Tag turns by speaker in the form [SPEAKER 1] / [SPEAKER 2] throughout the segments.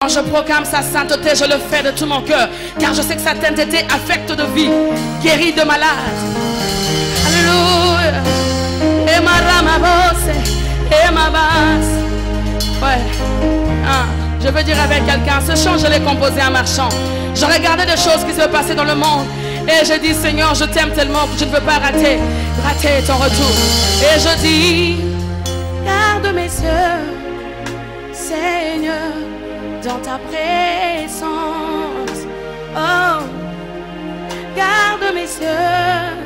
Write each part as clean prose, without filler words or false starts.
[SPEAKER 1] Je proclame sa sainteté, je le fais de tout mon cœur, car je sais que sa sainteté affecte de vie, guérit de malades. Alléluia. Et ma ramabose, et ma basse. Ouais. Je veux dire avec quelqu'un, ce chant je l'ai composé en marchant. Je regardais des choses qui se passaient dans le monde. Et je dis, Seigneur, je t'aime tellement que je ne veux pas rater ton retour. Et je dis, garde mes yeux, Seigneur, dans ta présence. Oh, garde mes yeux,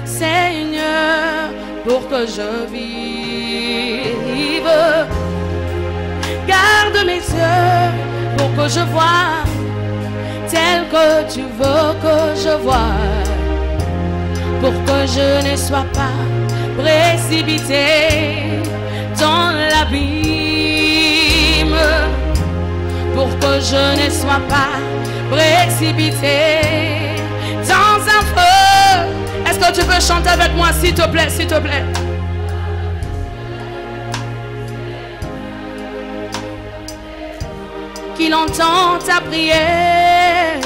[SPEAKER 1] Seigneur, pour que je vive. Garde mes yeux pour que je voie tel que tu veux que je voie, pour que je ne sois pas précipité dans l'abîme, pour que je ne sois pas précipité dans un feu. Est-ce que tu peux chanter avec moi, s'il te plaît, s'il te plaît? Qu'il entend ta prière.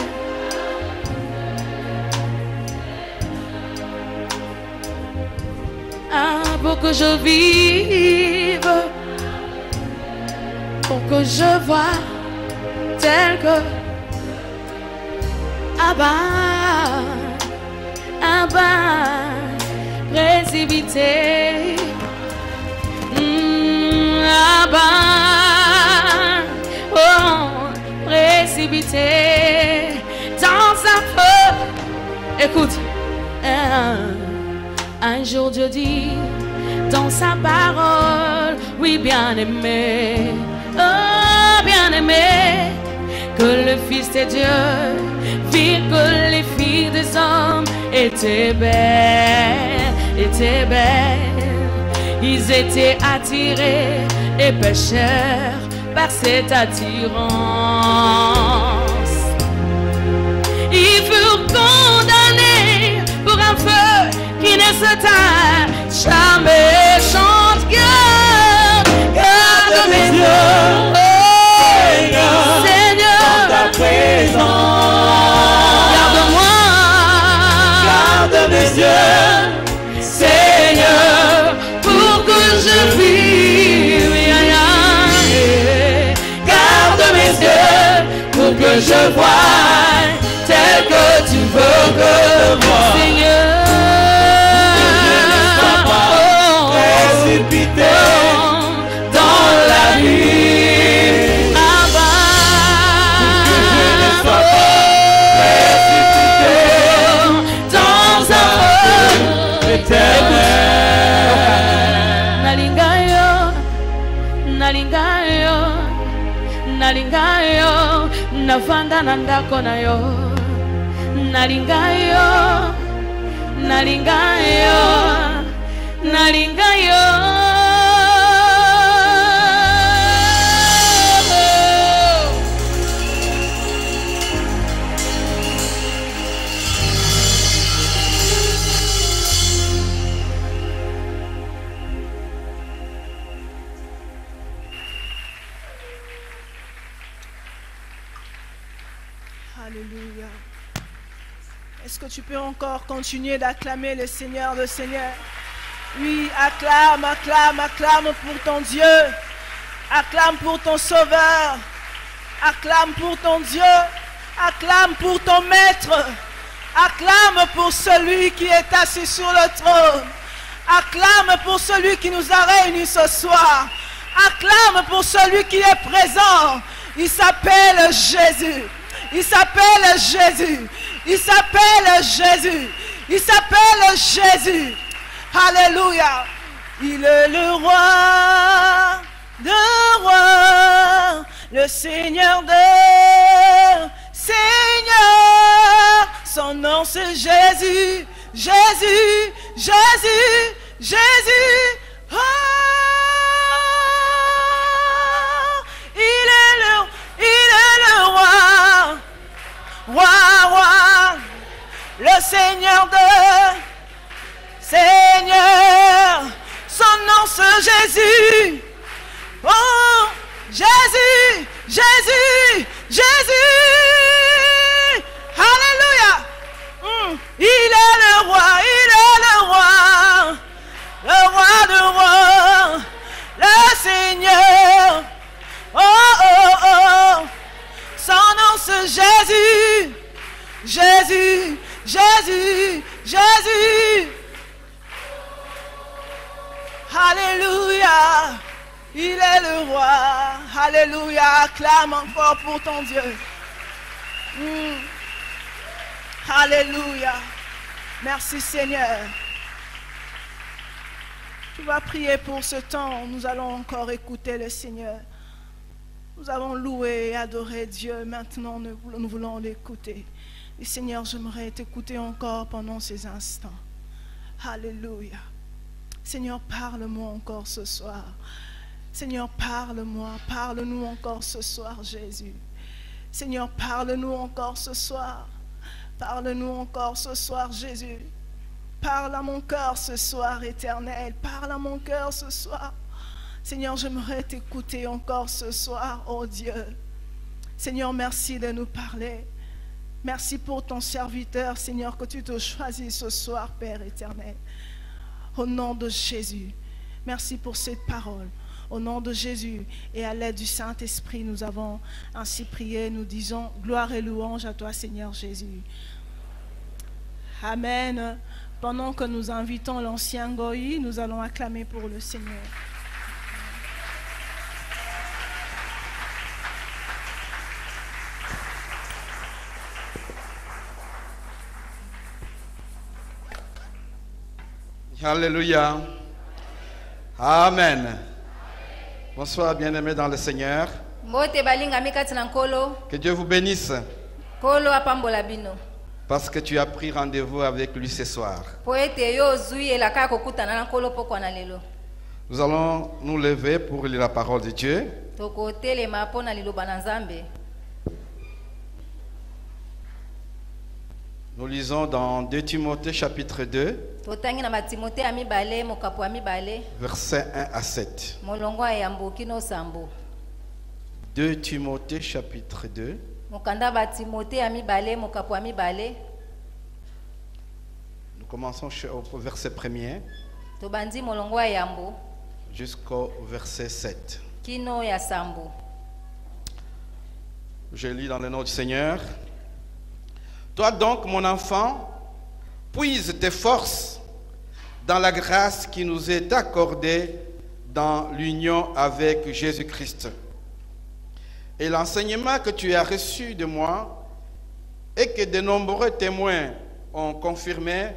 [SPEAKER 1] Pour que je vive, pour que je vois tel que précipité, précipité dans un feu. Écoute, un jour Dieu dit dans sa parole, oui bien-aimé, oh bien-aimé, que le Fils de Dieu vit que les filles des hommes étaient belles, étaient belles. Ils étaient attirés et pécheurs par cette attirance. Ils furent condamnés pour un feu qui ne s'éteint jamais. Chante, garde mes yeux, oh Seigneur, dans ta présence. Garde-moi, garde mes yeux, Seigneur, pour que je vive. Garde mes yeux pour que je voie tel que tu veux que je voie, Seigneur. Précipité dans la vie, que je ne sois pas précipité dans un feu éternel. Nalingayo, nalingayo, nalingayo, nafanda nandako na yo. Nalingayo, nalingayo, nalingayo.
[SPEAKER 2] Alléluia. Est-ce que tu peux encore continuer d'acclamer le Seigneur, le Seigneur? Oui, acclame, acclame, acclame pour ton Dieu. Acclame pour ton Sauveur. Acclame pour ton Dieu. Acclame pour ton Maître. Acclame pour celui qui est assis sur le trône. Acclame pour celui qui nous a réunis ce soir. Acclame pour celui qui est présent. Il s'appelle Jésus. Il s'appelle Jésus. Il s'appelle Jésus. Il s'appelle Jésus. Alléluia. Il est le roi de rois, le Seigneur de seigneurs. Son nom c'est Jésus. Jésus, Jésus, Jésus. Oh, il est le roi, roi, le Seigneur de Seigneur. Son nom c'est Jésus. Oh, Jésus, Jésus. Jésus, Jésus, Jésus, Jésus. Alléluia, il est le roi. Alléluia, acclame encore pour ton Dieu. Alléluia. Merci Seigneur. Tu vas prier pour ce temps. Nous allons encore écouter le Seigneur. Nous avons loué et adoré Dieu. Maintenant, nous voulons l'écouter. Et Seigneur, j'aimerais t'écouter encore pendant ces instants. Alléluia. Seigneur, parle-moi encore ce soir. Seigneur, parle-moi. Parle-nous encore ce soir, Jésus. Seigneur, parle-nous encore ce soir. Parle-nous encore ce soir, Jésus. Parle à mon cœur ce soir, Éternel. Parle à mon cœur ce soir. Seigneur, j'aimerais t'écouter encore ce soir, oh Dieu. Seigneur, merci de nous parler. Merci pour ton serviteur, Seigneur, que tu te choisis ce soir, Père éternel. Au nom de Jésus, merci pour cette parole. Au nom de Jésus et à l'aide du Saint-Esprit, nous avons ainsi prié. Nous disons gloire et louange à toi, Seigneur Jésus. Amen. Pendant que nous invitons l'ancien Goï, nous allons acclamer pour le Seigneur.
[SPEAKER 3] Alléluia. Amen. Bonsoir, bien-aimés dans le Seigneur. Que Dieu vous bénisse. Parce que tu as pris rendez-vous avec lui ce soir. Nous allons nous lever pour lire la parole de Dieu. Nous lisons dans 2 Timothée chapitre 2, versets 1 à 7. 2 Timothée chapitre 2, nous commençons au verset 1er jusqu'au verset 7. Je lis dans le nom du Seigneur. Toi donc, mon enfant, puise tes forces dans la grâce qui nous est accordée dans l'union avec Jésus-Christ. Et l'enseignement que tu as reçu de moi et que de nombreux témoins ont confirmé,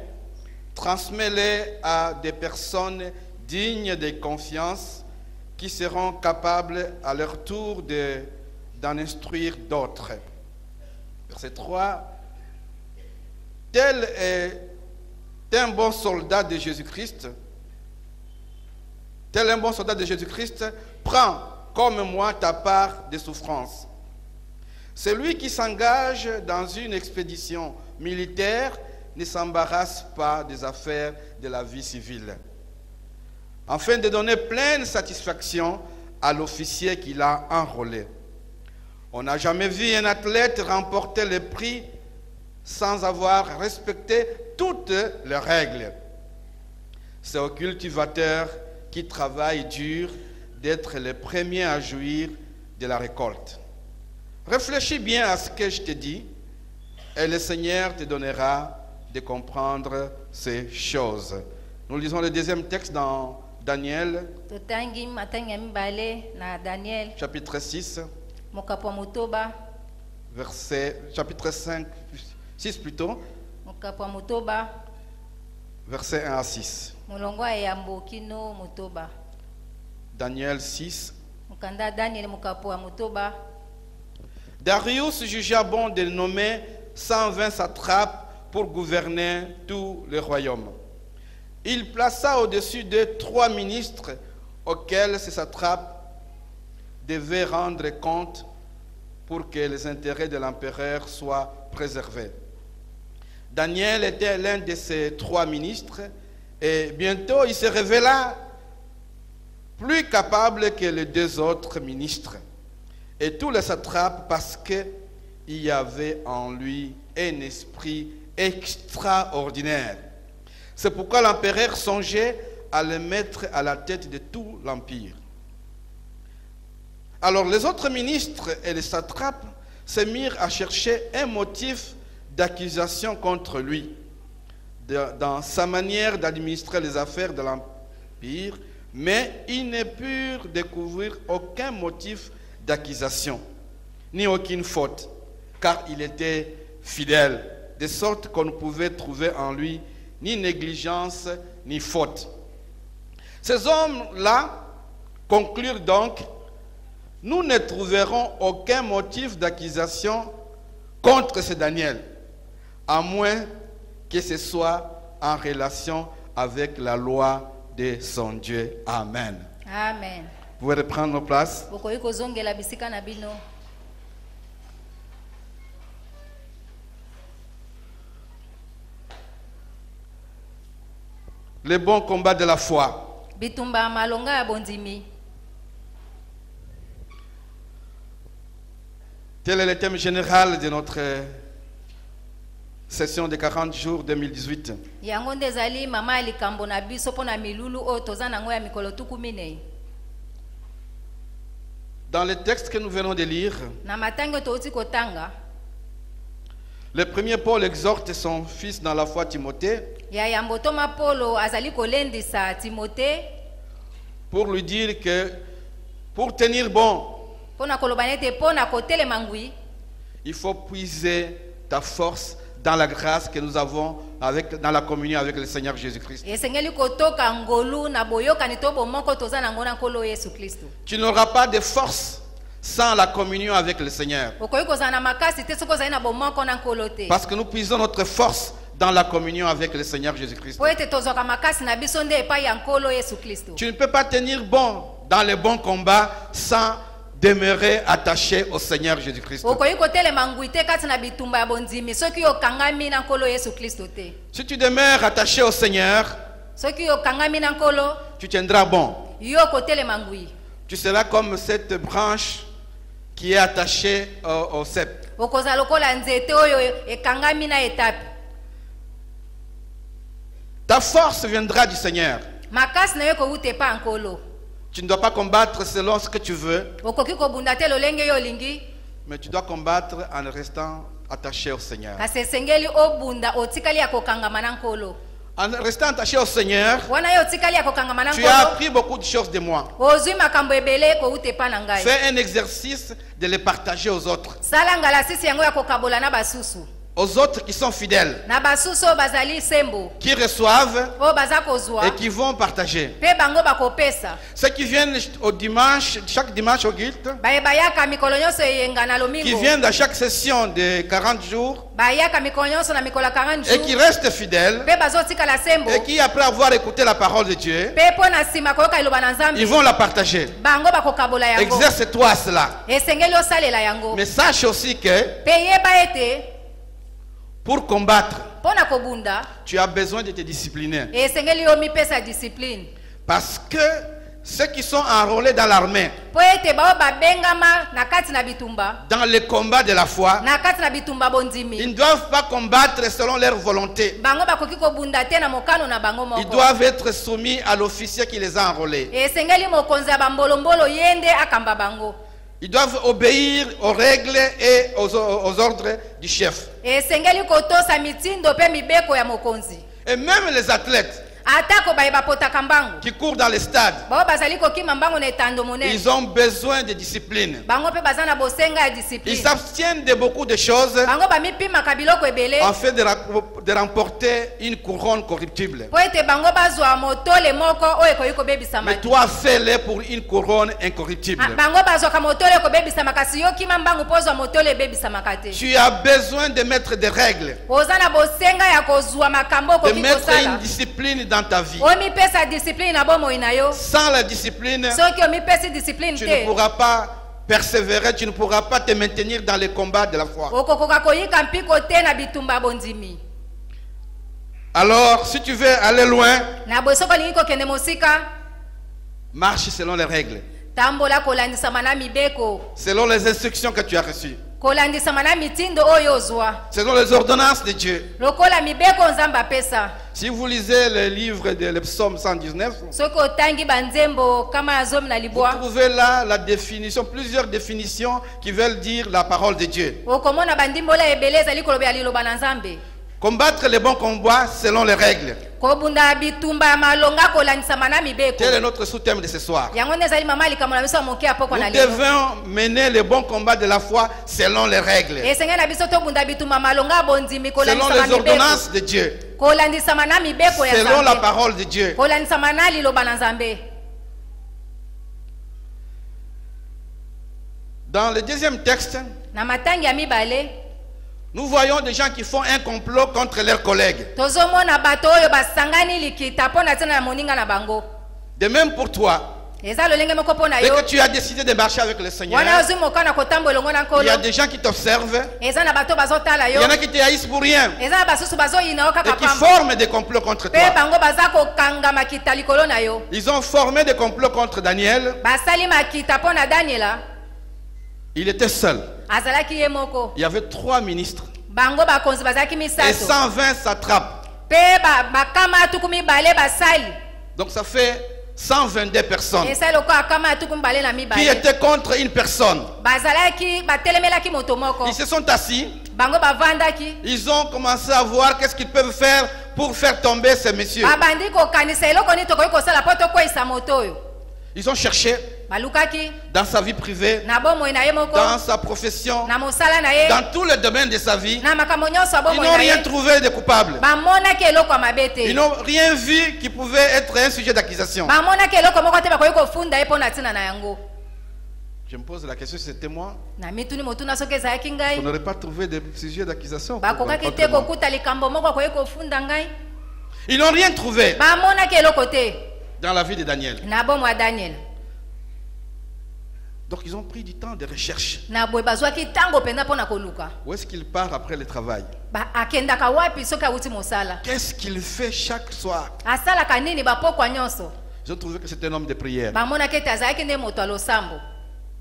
[SPEAKER 3] transmets-les à des personnes dignes de confiance qui seront capables à leur tour d'en instruire d'autres. Verset 3. Tel est un bon soldat de Jésus-Christ. Tel un bon soldat de Jésus-Christ, prends comme moi ta part de souffrance. Celui qui s'engage dans une expédition militaire ne s'embarrasse pas des affaires de la vie civile, afin de donner pleine satisfaction à l'officier qui l'a enrôlé. On n'a jamais vu un athlète remporter le prix sans avoir respecté toutes les règles. C'est au cultivateur qui travaille dur d'être le premier à jouir de la récolte. Réfléchis bien à ce que je te dis et le Seigneur te donnera de comprendre ces choses. Nous lisons le deuxième texte dans Daniel, chapitre 6, chapitre 5, 6 plutôt, verset 1 à 6. Daniel 6. Darius jugea bon de nommer 120 satrapes pour gouverner tout le royaume. Il plaça au-dessus d'eux 3 ministres auxquels ces satrapes devaient rendre compte pour que les intérêts de l'empereur soient préservés. Daniel était l'un de ces 3 ministres et bientôt il se révéla plus capable que les 2 autres ministres et tous les satrapes parce qu'il y avait en lui un esprit extraordinaire. C'est pourquoi l'empereur songeait à le mettre à la tête de tout l'empire. Alors les autres ministres et les satrapes se mirent à chercher un motif d'accusation contre lui dans sa manière d'administrer les affaires de l'Empire, mais ils ne purent découvrir aucun motif d'accusation, ni aucune faute, car il était fidèle, de sorte qu'on ne pouvait trouver en lui ni négligence, ni faute. Ces hommes-là conclurent donc: nous ne trouverons aucun motif d'accusation contre ce Daniel, à moins que ce soit en relation avec la loi de son Dieu. Amen.
[SPEAKER 4] Amen.
[SPEAKER 3] Vous pouvez reprendre nos places. Le bon combat de la foi.
[SPEAKER 4] Bitumba malonga ya bondimi.
[SPEAKER 3] Tel est le thème général de notre session de 40 jours 2018.
[SPEAKER 4] Yango ndezali mama alikambo na biso pona milulu o tozana ngo ya mikolo tukumine.
[SPEAKER 3] Dans le texte que nous venons de lire,
[SPEAKER 4] Na matango touti kotanga.
[SPEAKER 3] le premier Paul exhorte son fils dans la foi Timothée
[SPEAKER 4] Ya yambotoma Polo azali kolendisa Timothée
[SPEAKER 3] pour lui dire que pour tenir bon,
[SPEAKER 4] pona kolobanete pona kotele mangui.
[SPEAKER 3] il faut puiser ta force dans la grâce que nous avons dans la communion avec le Seigneur Jésus-Christ.
[SPEAKER 4] Esengeli kotoka ngolu na boyoka nitobo moko tozana ngona nkolo Yesu Kristo.
[SPEAKER 3] Tu n'auras pas de force sans la communion avec le Seigneur.
[SPEAKER 4] Okoyi kozana makasi te soko zali na bomoko na nkolo te.
[SPEAKER 3] Parce que nous puisons notre force dans la communion avec le Seigneur Jésus-Christ.
[SPEAKER 4] Po ete tozoka makasi na biso nde epai ya nkolo Yesu Kristo.
[SPEAKER 3] Tu ne peux pas tenir bon dans les bons combats sans demeurer attaché au Seigneur Jésus-Christ.
[SPEAKER 4] Okoyi kotele mangui te kati na bitumba ya bondimi soki okangami na nkolo Yesu Kristo te.
[SPEAKER 3] Si tu demeures attaché au Seigneur,
[SPEAKER 4] Soki okangami na nkolo
[SPEAKER 3] tu tiendras bon.
[SPEAKER 4] yo kotele mangui.
[SPEAKER 3] Tu seras comme cette branche qui est attachée au cep.
[SPEAKER 4] Okoza lokola nzete oyo ekangami na etape.
[SPEAKER 3] Ta force viendra du Seigneur.
[SPEAKER 4] Makasi na yo kowute pa nkolo.
[SPEAKER 3] Tu ne dois pas combattre selon ce que tu veux,
[SPEAKER 4] Okoki kobunda te lolenge yo lingi.
[SPEAKER 3] mais tu dois combattre en restant attaché au Seigneur.
[SPEAKER 4] Kasi esengeli obunda otikali ya kokangama na nkolo.
[SPEAKER 3] En restant attaché au Seigneur,
[SPEAKER 4] Wana yo otikali ya kokangama na
[SPEAKER 3] tu as
[SPEAKER 4] nkolo.
[SPEAKER 3] appris beaucoup de choses de moi.
[SPEAKER 4] Ozwi makambo ebele kowute pa na ngai.
[SPEAKER 3] Fais un exercice de les partager aux autres.
[SPEAKER 4] Sala ngala sisi yango ya kokabola na basusu.
[SPEAKER 3] Aux autres qui sont fidèles,
[SPEAKER 4] Na basusu oyo bazali sembo.
[SPEAKER 3] qui reçoivent
[SPEAKER 4] Oyo baza kozwa.
[SPEAKER 3] et qui vont partager.
[SPEAKER 4] Pe bango bakopesa.
[SPEAKER 3] Ceux qui viennent au dimanche, chaque dimanche au guild,
[SPEAKER 4] Bayaka mikolo nyonso eyenga na
[SPEAKER 3] qui
[SPEAKER 4] lomingo.
[SPEAKER 3] viennent à chaque session de 40 jours
[SPEAKER 4] Bayaka mikolo nyonso na mikolo 40
[SPEAKER 3] et qui
[SPEAKER 4] jours.
[SPEAKER 3] restent fidèles
[SPEAKER 4] Pe bazotikala sembo.
[SPEAKER 3] et qui, après avoir écouté la parole de Dieu,
[SPEAKER 4] Pe po na sima koyoka iloba na Nzambe.
[SPEAKER 3] ils vont la partager.
[SPEAKER 4] Bango bakokabola yango.
[SPEAKER 3] Exerce-toi cela.
[SPEAKER 4] Esengeli osalela yango.
[SPEAKER 3] Mais sache aussi que
[SPEAKER 4] Pe yeba ete
[SPEAKER 3] pour combattre,
[SPEAKER 4] pona kobunda
[SPEAKER 3] tu as besoin de te discipliner.
[SPEAKER 4] esengeli yo mipesa discipline.
[SPEAKER 3] Parce que ceux qui sont enrôlés dans l'armée,
[SPEAKER 4] Po ete bao babengama na kati na bitumba.
[SPEAKER 3] dans le combat de la foi,
[SPEAKER 4] Na kati na bitumba
[SPEAKER 3] ils
[SPEAKER 4] bondimi.
[SPEAKER 3] ne doivent pas combattre selon leur volonté.
[SPEAKER 4] Bango bakoki kobunda te na mokano na bango
[SPEAKER 3] Ils
[SPEAKER 4] moko.
[SPEAKER 3] doivent être soumis à l'officier qui les a enrôlés.
[SPEAKER 4] Esengeli mokonzi ya bambolombolo yende akamba bango.
[SPEAKER 3] Ils doivent obéir aux règles et aux ordres du chef.
[SPEAKER 4] Esengeli kotosa mitindo pe mibeko ya mokonzi.
[SPEAKER 3] Et même les athlètes
[SPEAKER 4] Atako baye bapotaka mbangu.
[SPEAKER 3] qui courent dans les stades,
[SPEAKER 4] Bao bazali kokima mbangu na etando monene.
[SPEAKER 3] ils ont besoin de discipline.
[SPEAKER 4] Bango pe baza na bosenga ya
[SPEAKER 3] Ils
[SPEAKER 4] discipline.
[SPEAKER 3] s'abstiennent de beaucoup de choses
[SPEAKER 4] Bango bamipimaka biloko ebele.
[SPEAKER 3] afin de remporter une couronne corruptible.
[SPEAKER 4] Po ete bango bazwa motole moko oyo ekoki kobebisama
[SPEAKER 3] Mais
[SPEAKER 4] te.
[SPEAKER 3] toi, fais-le pour une couronne incorruptible.
[SPEAKER 4] Bango bazwaka motole ekobebisama kasi yo kima mbangu po ozwa motole ebebisamaka te.
[SPEAKER 3] Tu as besoin de mettre des règles,
[SPEAKER 4] Oza na bosenga ya kozwa makambo
[SPEAKER 3] de
[SPEAKER 4] okoki
[SPEAKER 3] mettre une
[SPEAKER 4] kosala.
[SPEAKER 3] discipline dans ta vie.
[SPEAKER 4] Omipesa discipline na bomoi na yo.
[SPEAKER 3] Sans la discipline,
[SPEAKER 4] Soki omipesi discipline
[SPEAKER 3] tu ne
[SPEAKER 4] te.
[SPEAKER 3] pourras pas persévérer, tu ne pourras pas te maintenir dans les combats de la foi.
[SPEAKER 4] Okokoka koyika mpiko te na bitumba bondimi.
[SPEAKER 3] Alors, si tu veux aller loin,
[SPEAKER 4] Na bosoko lingi kokende mosika.
[SPEAKER 3] marche selon les règles,
[SPEAKER 4] Tambola kolandisama na mibeko.
[SPEAKER 3] selon les instructions que tu as reçues.
[SPEAKER 4] kolandisama na mitindo oyo ozwa
[SPEAKER 3] selon les ordonnances de Dieu.
[SPEAKER 4] lokola mibeko nzambe apesa.
[SPEAKER 3] Si vous lisez le livre de Psaume 119,
[SPEAKER 4] soki otangi banzembo kama ya zomi na
[SPEAKER 3] vous
[SPEAKER 4] libwa
[SPEAKER 3] trouvez là la définition, plusieurs définitions qui veulent dire la parole de Dieu.
[SPEAKER 4] okomona bandimbola ebele ezali kolobela liloba na nzambe.
[SPEAKER 3] Combattre les bons combats selon les règles.
[SPEAKER 4] kobunda bitumba ya malonga kolandisama na mibeko.
[SPEAKER 3] Tel est notre sous-thème de ce soir.
[SPEAKER 4] yango nde ezali mama likambo na biso ya moke ya pokwa na
[SPEAKER 3] Nous
[SPEAKER 4] lelo.
[SPEAKER 3] devons mener les bons combats de la foi selon les règles,
[SPEAKER 4] esengeli na biso tobunda bitumba malonga ya bondimi
[SPEAKER 3] selon
[SPEAKER 4] kolandisama
[SPEAKER 3] les
[SPEAKER 4] mibeko.
[SPEAKER 3] ordonnances de Dieu,
[SPEAKER 4] kolandisama na mibeko ya
[SPEAKER 3] selon la
[SPEAKER 4] nzambe.
[SPEAKER 3] parole de Dieu.
[SPEAKER 4] kolandisama na liloba na nzambe.
[SPEAKER 3] Dans le deuxième texte,
[SPEAKER 4] na matangi ya mibale
[SPEAKER 3] nous voyons des gens qui font un complot contre leurs collègues.
[SPEAKER 4] tozomona bato oyo basangani likita mpo na ntina na moninga na bango.
[SPEAKER 3] De même pour toi,
[SPEAKER 4] eza lolenge moko mpo na
[SPEAKER 3] dès
[SPEAKER 4] yo
[SPEAKER 3] que tu as décidé de marcher avec le Seigneur,
[SPEAKER 4] wana ozwi mokana kotambola elongo na
[SPEAKER 3] il
[SPEAKER 4] nkolo.
[SPEAKER 3] y a des gens qui t'observent,
[SPEAKER 4] eza na bato bazotala
[SPEAKER 3] il
[SPEAKER 4] yo.
[SPEAKER 3] y en a qui te haïssent pour rien
[SPEAKER 4] eza na basusu bazoyina yo
[SPEAKER 3] et
[SPEAKER 4] kaka
[SPEAKER 3] qui
[SPEAKER 4] pamba
[SPEAKER 3] forment des complots contre
[SPEAKER 4] mpe
[SPEAKER 3] toi.
[SPEAKER 4] bango baza kokanga makita likolo na yo.
[SPEAKER 3] Ils ont formé des complots contre Daniel.
[SPEAKER 4] basali makita mpo na daniela.
[SPEAKER 3] Il était seul.
[SPEAKER 4] azalaki ye moko.
[SPEAKER 3] Il y avait 3 ministres
[SPEAKER 4] bango bakonzi bazalaki
[SPEAKER 3] et
[SPEAKER 4] misato
[SPEAKER 3] 120 satrapes.
[SPEAKER 4] mpe bakama tuku mibale basali.
[SPEAKER 3] Donc ça fait 122 personnes
[SPEAKER 4] esali lokola akama tuku mibale na
[SPEAKER 3] qui
[SPEAKER 4] mibale.
[SPEAKER 3] étaient contre une personne.
[SPEAKER 4] bazalaki batelemelaki moto moko.
[SPEAKER 3] Ils se sont assis.
[SPEAKER 4] bango bavandaki.
[SPEAKER 3] Ils ont commencé à voir qu'est-ce qu'ils peuvent faire pour faire tomber ces messieurs.
[SPEAKER 4] babandi kokanisa eloko nini tokoki kosala mpo tokweyisa moto oyo.
[SPEAKER 3] Ils ont cherché
[SPEAKER 4] balukaki
[SPEAKER 3] dans sa vie privée,
[SPEAKER 4] na bomoi na ye moko,
[SPEAKER 3] dans sa profession,
[SPEAKER 4] na mosala na ye,
[SPEAKER 3] dans tous les domaines de sa vie.
[SPEAKER 4] na makambo nyonso ya
[SPEAKER 3] Ils
[SPEAKER 4] bomoi
[SPEAKER 3] n'ont
[SPEAKER 4] na
[SPEAKER 3] rien
[SPEAKER 4] ye.
[SPEAKER 3] trouvé de coupable.
[SPEAKER 4] bamonaki eloko ya mabe te.
[SPEAKER 3] Ils n'ont rien vu qui pouvait être un sujet d'accusation.
[SPEAKER 4] bamonaki eloko moko te bakoki kofunda ye mpo na ntina na yango.
[SPEAKER 3] Je me pose la question si c'était moi,
[SPEAKER 4] na mituni motuna soki ezalaki
[SPEAKER 3] on
[SPEAKER 4] ngai
[SPEAKER 3] n'aurait pas trouvé de sujet d'accusation.
[SPEAKER 4] bakokaki
[SPEAKER 3] contre
[SPEAKER 4] te
[SPEAKER 3] moi.
[SPEAKER 4] kokuta likambo moko akoki kofunda ngai.
[SPEAKER 3] Ils n'ont rien trouvé
[SPEAKER 4] bamonaki eloko te
[SPEAKER 3] dans la vie de Daniel.
[SPEAKER 4] na bomoi ya daniel.
[SPEAKER 3] Donc ils ont pris du temps de recherche.
[SPEAKER 4] na boye bazwaki ntango mpenza mpo na koluka.
[SPEAKER 3] Où est-ce qu'il part après le travail?
[SPEAKER 4] akendaka wapi soki awuti mosala.
[SPEAKER 3] Qu'est-ce qu'il fait chaque soir?
[SPEAKER 4] asalaka nini bapokwa nyonso.
[SPEAKER 3] Ils ont trouvé que c'était un homme de prière.
[SPEAKER 4] bamonaki ete azalaki nde moto ya losambo.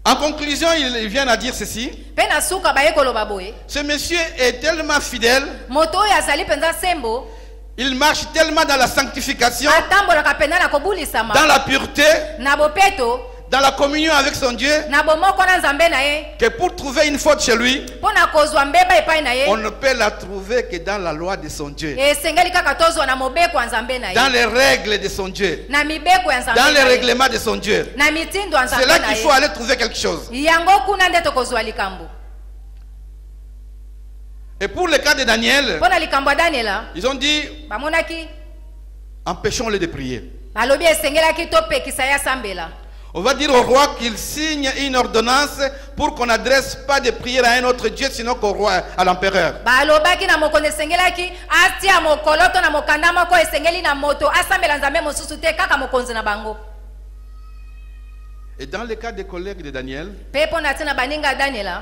[SPEAKER 3] En conclusion, ils viennent à dire ceci.
[SPEAKER 4] mpe na suka baye koloba boye
[SPEAKER 3] Ce monsieur est tellement fidèle,
[SPEAKER 4] moto oyo azali mpenza sembo
[SPEAKER 3] il marche tellement dans la sanctification,
[SPEAKER 4] atambolaka mpenza na kobulisama
[SPEAKER 3] dans la pureté,
[SPEAKER 4] na bopeto
[SPEAKER 3] dans la communion avec son Dieu,
[SPEAKER 4] na bomoko na nzambe na ye
[SPEAKER 3] que pour trouver une faute chez lui,
[SPEAKER 4] mpo na kozwa mbeba epai na
[SPEAKER 3] on
[SPEAKER 4] ye
[SPEAKER 3] ne peut la trouver que dans la loi de son Dieu,
[SPEAKER 4] esengeli kaka tozwa na mobeko ya nzambe na
[SPEAKER 3] dans
[SPEAKER 4] ye
[SPEAKER 3] les règles de son Dieu,
[SPEAKER 4] na mibeko ya nzambe
[SPEAKER 3] dans les
[SPEAKER 4] na ye
[SPEAKER 3] règlements de son Dieu.
[SPEAKER 4] na mitindo ya
[SPEAKER 3] C'est
[SPEAKER 4] nzambe
[SPEAKER 3] là
[SPEAKER 4] na
[SPEAKER 3] qu'il faut
[SPEAKER 4] ye
[SPEAKER 3] aller trouver quelque chose.
[SPEAKER 4] yango kuna nde tokozwa likambo.
[SPEAKER 3] Et pour le cas de Daniel,
[SPEAKER 4] mpo na likambo ya daniela
[SPEAKER 3] ils ont dit,
[SPEAKER 4] bamonaki
[SPEAKER 3] empêchons-le de prier.
[SPEAKER 4] balobi esengelaki topekisa ye asambela.
[SPEAKER 3] On va dire au roi qu'il signe une ordonnance pour qu'on n'adresse pas de prière à un autre Dieu, sinon qu'au roi, à l'empereur.
[SPEAKER 4] balobaki na mokonzi esengelaki atia mokolo to na mokanda moko esengeli na moto asambela nzambe mosusu te kaka mokonzi na bango.
[SPEAKER 3] Et dans le cas des collègues de Daniel,
[SPEAKER 4] mpe mpo na ntina baninga ya daniela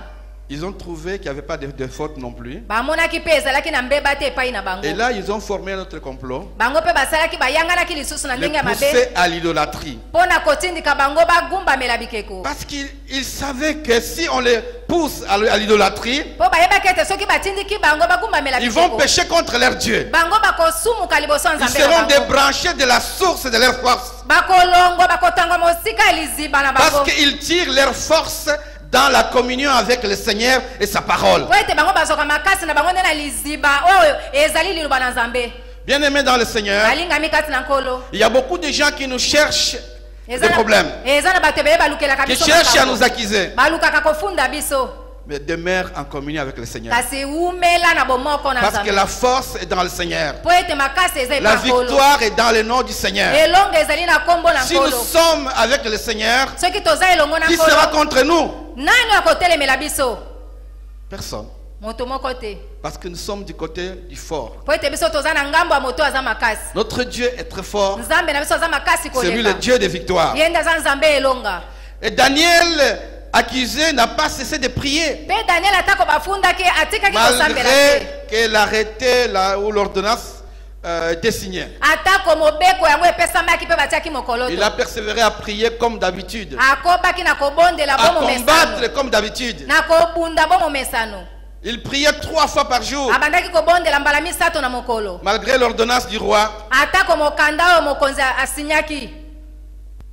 [SPEAKER 3] ils ont trouvé qu'il n'y avait pas de faute non plus.
[SPEAKER 4] bamonaki mpe ezalaki na mbeba te epai na bango.
[SPEAKER 3] Et là, ils ont formé un autre complot,
[SPEAKER 4] bango mpe basalaki bayanganaki lisusu na
[SPEAKER 3] les
[SPEAKER 4] ndenge ya mabe
[SPEAKER 3] pousser à l'idolâtrie.
[SPEAKER 4] mpo na kotindika bango bagumbamela bikeko.
[SPEAKER 3] Parce qu'ils savaient que si on les pousse à l'idolâtrie,
[SPEAKER 4] mpo bayebaki ete soki batindiki bango bagumbamela
[SPEAKER 3] ils vont
[SPEAKER 4] bikeko
[SPEAKER 3] pécher contre leur Dieu.
[SPEAKER 4] bango bakosumuka liboso ya
[SPEAKER 3] Ils
[SPEAKER 4] nzambe na
[SPEAKER 3] seront
[SPEAKER 4] bango.
[SPEAKER 3] débranchés de la source de leur force.
[SPEAKER 4] bakolongwa bakotangwa mosika ya liziba na
[SPEAKER 3] Parce
[SPEAKER 4] bango
[SPEAKER 3] qu'ils tirent leur force dans la communion avec le Seigneur et sa parole.
[SPEAKER 4] po ete bango bazwaka makasi na bango nde na liziba oyo ezali liloba na nzambe.
[SPEAKER 3] Bien-aimés dans le Seigneur,
[SPEAKER 4] balingami kati na nkolo
[SPEAKER 3] il y a beaucoup de gens qui nous cherchent
[SPEAKER 4] eza
[SPEAKER 3] des
[SPEAKER 4] na-
[SPEAKER 3] problèmes,
[SPEAKER 4] eza na bato ebele balukelaka
[SPEAKER 3] qui
[SPEAKER 4] biso
[SPEAKER 3] cherchent à
[SPEAKER 4] makambo.
[SPEAKER 3] nous accuser.
[SPEAKER 4] balukaka kofunda biso
[SPEAKER 3] Mais demeure en communion avec le Seigneur.
[SPEAKER 4] kasi umela na bomoko na
[SPEAKER 3] Parce que
[SPEAKER 4] nzambe
[SPEAKER 3] la force est dans le Seigneur.
[SPEAKER 4] po ete makasi eza
[SPEAKER 3] La
[SPEAKER 4] epa nkolo
[SPEAKER 3] victoire est dans le nom du Seigneur.
[SPEAKER 4] elongo ezali na nkombo na
[SPEAKER 3] Si nous
[SPEAKER 4] nkolo.
[SPEAKER 3] sommes avec le Seigneur,
[SPEAKER 4] soki toza elongo na
[SPEAKER 3] qui sera
[SPEAKER 4] nkolo
[SPEAKER 3] contre nous?
[SPEAKER 4] nani akotelemela biso?
[SPEAKER 3] Personne.
[SPEAKER 4] moto moko te
[SPEAKER 3] Parce que nous sommes du côté du fort.
[SPEAKER 4] po ete biso toza na ngambo ya moto aza makasi.
[SPEAKER 3] Notre Dieu est très fort.
[SPEAKER 4] nzambe na biso aza makasi
[SPEAKER 3] C'est lui le
[SPEAKER 4] koleka
[SPEAKER 3] Dieu de victoire.
[SPEAKER 4] ye nde aza nzambe elonga.
[SPEAKER 3] Et Daniel, accusé, n'a pas cessé de prier.
[SPEAKER 4] mpe daniel atako bafundaki atikaki kosambela te
[SPEAKER 3] Malgré que l'arrêté ou l'ordonnance été signé.
[SPEAKER 4] atako mobeko yango epesamaki mpe batiaki mokolo
[SPEAKER 3] Il a persévéré à prier comme d'habitude,
[SPEAKER 4] akobaki na kobondela
[SPEAKER 3] à
[SPEAKER 4] bo momesano
[SPEAKER 3] combattre comme d'habitude.
[SPEAKER 4] na kobunda bo momesano
[SPEAKER 3] Il priait 3 fois par jour,
[SPEAKER 4] abandaki kobondela mbala misato na mokolo
[SPEAKER 3] malgré l'ordonnance du roi.
[SPEAKER 4] atako mokanda oyo mokonzi asinyaki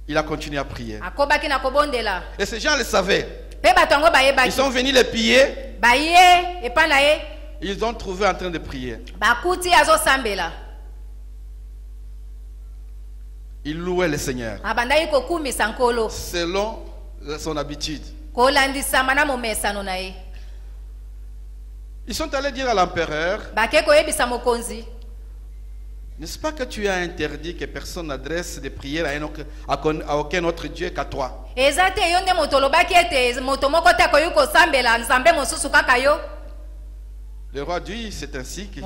[SPEAKER 3] Il a continué à prier.
[SPEAKER 4] akobaki na kobondela
[SPEAKER 3] Et ces gens le savaient.
[SPEAKER 4] mpe bato yango
[SPEAKER 3] Ils
[SPEAKER 4] bayebaki
[SPEAKER 3] sont venus les piller.
[SPEAKER 4] baye epai na ye
[SPEAKER 3] Ils ont trouvé en train de prier.
[SPEAKER 4] bakuti azosambela
[SPEAKER 3] Ils louaient le Seigneur
[SPEAKER 4] abandaki kokumisa nkolo
[SPEAKER 3] selon son habitude.
[SPEAKER 4] kolandisama na momesano na ye
[SPEAKER 3] Ils sont allés dire à l'empereur,
[SPEAKER 4] bake koyebisa mokonzi
[SPEAKER 3] n'est-ce pas que tu as interdit que personne n'adresse des prières à aucun autre Dieu qu'à toi?
[SPEAKER 4] eza te yo nde moto olobaki ete moto moko te akoki kosambela nzambe mosusu kaka yo
[SPEAKER 3] Le roi dit, c'est ainsi que